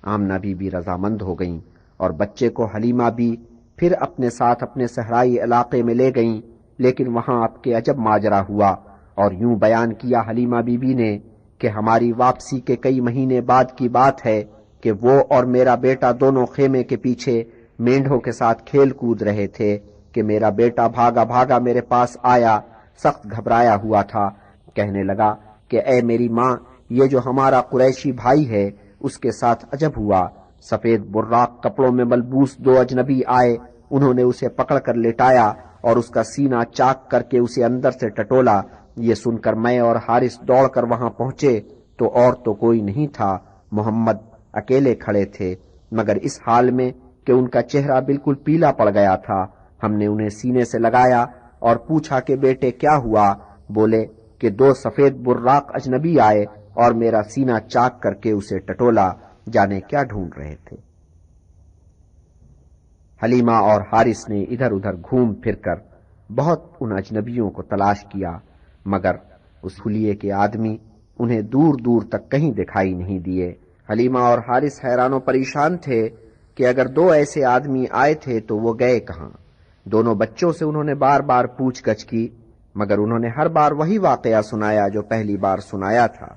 آمنہ بی بی رضامند ہو گئیں اور بچے کو حلیمہ بی پھر اپنے ساتھ اپنے صحرائی علاقے میں لے گئیں، لیکن وہاں اب کے عجب ماجرا ہوا، اور یوں بیان کیا حلیمہ بی بی نے کہ ہماری واپسی کے کئی مہینے بعد کی بات ہے کہ وہ اور میرا بیٹا دونوں خیمے کے پیچھے مینڈھوں کے ساتھ کھیل کود رہے تھے کہ میرا بیٹا بھاگا بھاگا میرے پاس آیا، سخت گھبرایا ہوا تھا، کہنے لگا کہ اے میری ماں، یہ جو ہمارا قریشی بھائی ہے اس کے ساتھ عجب ہوا، سفید براق کپڑوں میں ملبوس 2 اجنبی آئے، انہوں نے اسے پکڑ کر لٹایا اور اس کا سینہ چاک کر کے اسے اندر سے ٹٹولا۔ یہ سن کر میں اور حارث دوڑ کر وہاں پہنچے تو اور تو کوئی نہیں تھا، محمد اکیلے کھڑے تھے، مگر اس حال میں کہ ان کا چہرہ بالکل پیلا پڑ گیا تھا۔ ہم نے انہیں سینے سے لگایا اور پوچھا کہ بیٹے کیا ہوا؟ بولے کہ 2 سفید براق اجنبی آئے اور میرا سینہ چاک کر کے اسے ٹٹولا، جانے کیا ڈھونڈ رہے تھے۔ حلیمہ اور حارث نے ادھر ادھر گھوم پھر کر بہت ان اجنبیوں کو تلاش کیا، مگر اس حلیے کے آدمی انہیں دور دور تک کہیں دکھائی نہیں دیے۔ حلیمہ اور حارث حیران و پریشان تھے کہ اگر 2 ایسے آدمی آئے تھے تو وہ گئے کہاں۔ دونوں بچوں سے انہوں نے بار بار پوچھ گچھ کی، مگر انہوں نے ہر بار وہی واقعہ سنایا جو پہلی بار سنایا تھا،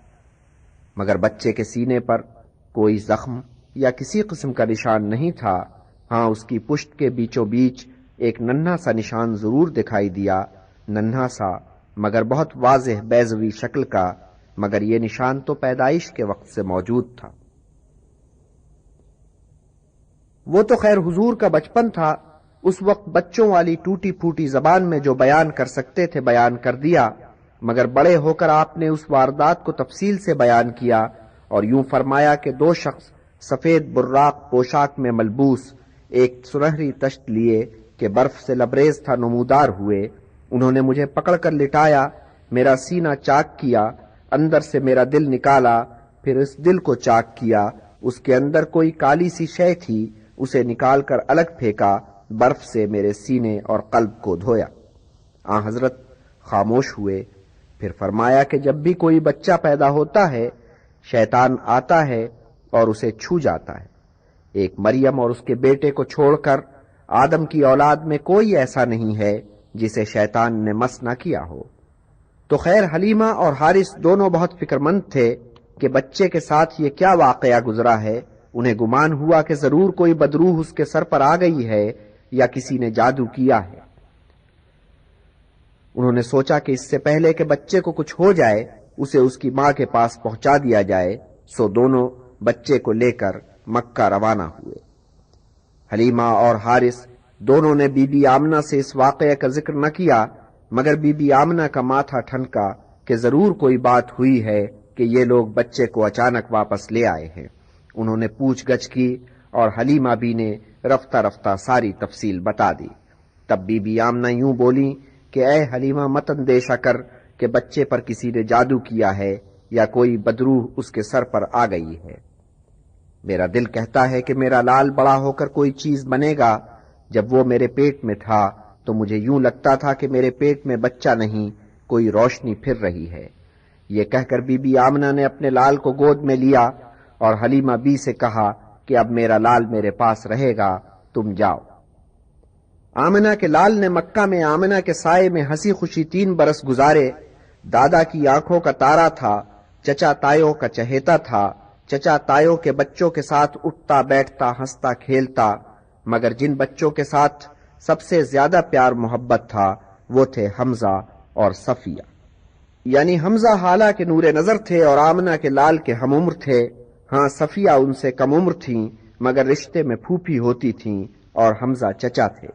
مگر بچے کے سینے پر کوئی زخم یا کسی قسم کا نشان نہیں تھا۔ ہاں اس کی پشت کے بیچوں بیچ ایک ننھا سا نشان ضرور دکھائی دیا، ننھا سا مگر بہت واضح بیضوی شکل کا، مگر یہ نشان تو پیدائش کے وقت سے موجود تھا۔ وہ تو خیر حضور کا بچپن تھا، اس وقت بچوں والی ٹوٹی پھوٹی زبان میں جو بیان کر سکتے تھے بیان کر دیا، مگر بڑے ہو کر آپ نے اس واردات کو تفصیل سے بیان کیا اور یوں فرمایا کہ دو شخص سفید براق پوشاک میں ملبوس، ایک سنہری تشت لیے کہ برف سے لبریز تھا، نمودار ہوئے۔ انہوں نے مجھے پکڑ کر لٹایا، میرا سینہ چاک کیا، اندر سے میرا دل نکالا، پھر اس دل کو چاک کیا، اس کے اندر کوئی کالی سی شے تھی، اسے نکال کر الگ پھینکا، برف سے میرے سینے اور قلب کو دھویا۔ حضرت خاموش ہوئے، پھر فرمایا کہ جب بھی کوئی بچہ پیدا ہوتا ہے، شیطان آتا ہے اور اسے چھو جاتا ہے۔ ایک مریم اور اس کے بیٹے کو چھوڑ کر آدم کی اولاد میں کوئی ایسا نہیں ہے جسے شیطان نے مس نہ کیا ہو۔ تو خیر حلیمہ اور حارث دونوں بہت فکر مند تھے کہ بچے کے ساتھ یہ کیا واقعہ گزرا ہے۔ انہیں گمان ہوا کہ ضرور کوئی بدروح اس کے سر پر آ گئی ہے یا کسی نے جادو کیا ہے۔ انہوں نے سوچا کہ اس سے پہلے کہ بچے کو کچھ ہو جائے اسے اس کی ماں کے پاس پہنچا دیا جائے، سو دونوں بچے کو لے کر مکہ روانہ ہوئے۔ حلیمہ اور حارث دونوں نے بی بی آمنہ سے اس واقعے کا ذکر نہ کیا، مگر بی بی آمنہ کا ماتھا ٹھنکا کہ ضرور کوئی بات ہوئی ہے کہ یہ لوگ بچے کو اچانک واپس لے آئے ہیں۔ انہوں نے پوچھ گچھ کی اور حلیمہ بی نے رفتہ رفتہ ساری تفصیل بتا دی۔ تب بی بی آمنہ یوں بولی کہ اے حلیمہ مت اندیشہ کر کہ بچے پر کسی نے جادو کیا ہے یا کوئی بدروح اس کے سر پر آ گئی ہے۔ میرا دل کہتا ہے کہ میرا لال بڑا ہو کر کوئی چیز بنے گا۔ جب وہ میرے پیٹ میں تھا تو مجھے یوں لگتا تھا کہ میرے پیٹ میں بچہ نہیں، کوئی روشنی پھر رہی ہے۔ یہ کہہ کر بی بی آمنہ نے اپنے لال کو گود میں لیا اور حلیمہ بی سے کہا کہ اب میرا لال میرے پاس رہے گا، تم جاؤ۔ آمنہ کے لال نے مکہ میں آمنہ کے سائے میں ہنسی خوشی 3 برس گزارے۔ دادا کی آنکھوں کا تارا تھا، چچا تایوں کا چہیتا تھا، چچا تایوں کے بچوں کے ساتھ اٹھتا بیٹھتا ہنستا کھیلتا، مگر جن بچوں کے ساتھ سب سے زیادہ پیار محبت تھا وہ تھے حمزہ اور صفیہ۔ یعنی حمزہ حالہ کے نور نظر تھے اور آمنہ کے لال کے ہم عمر تھے۔ ہاں صفیہ ان سے کم عمر تھیں، مگر رشتے میں پھوپھی ہوتی تھیں اور حمزہ چچا تھے۔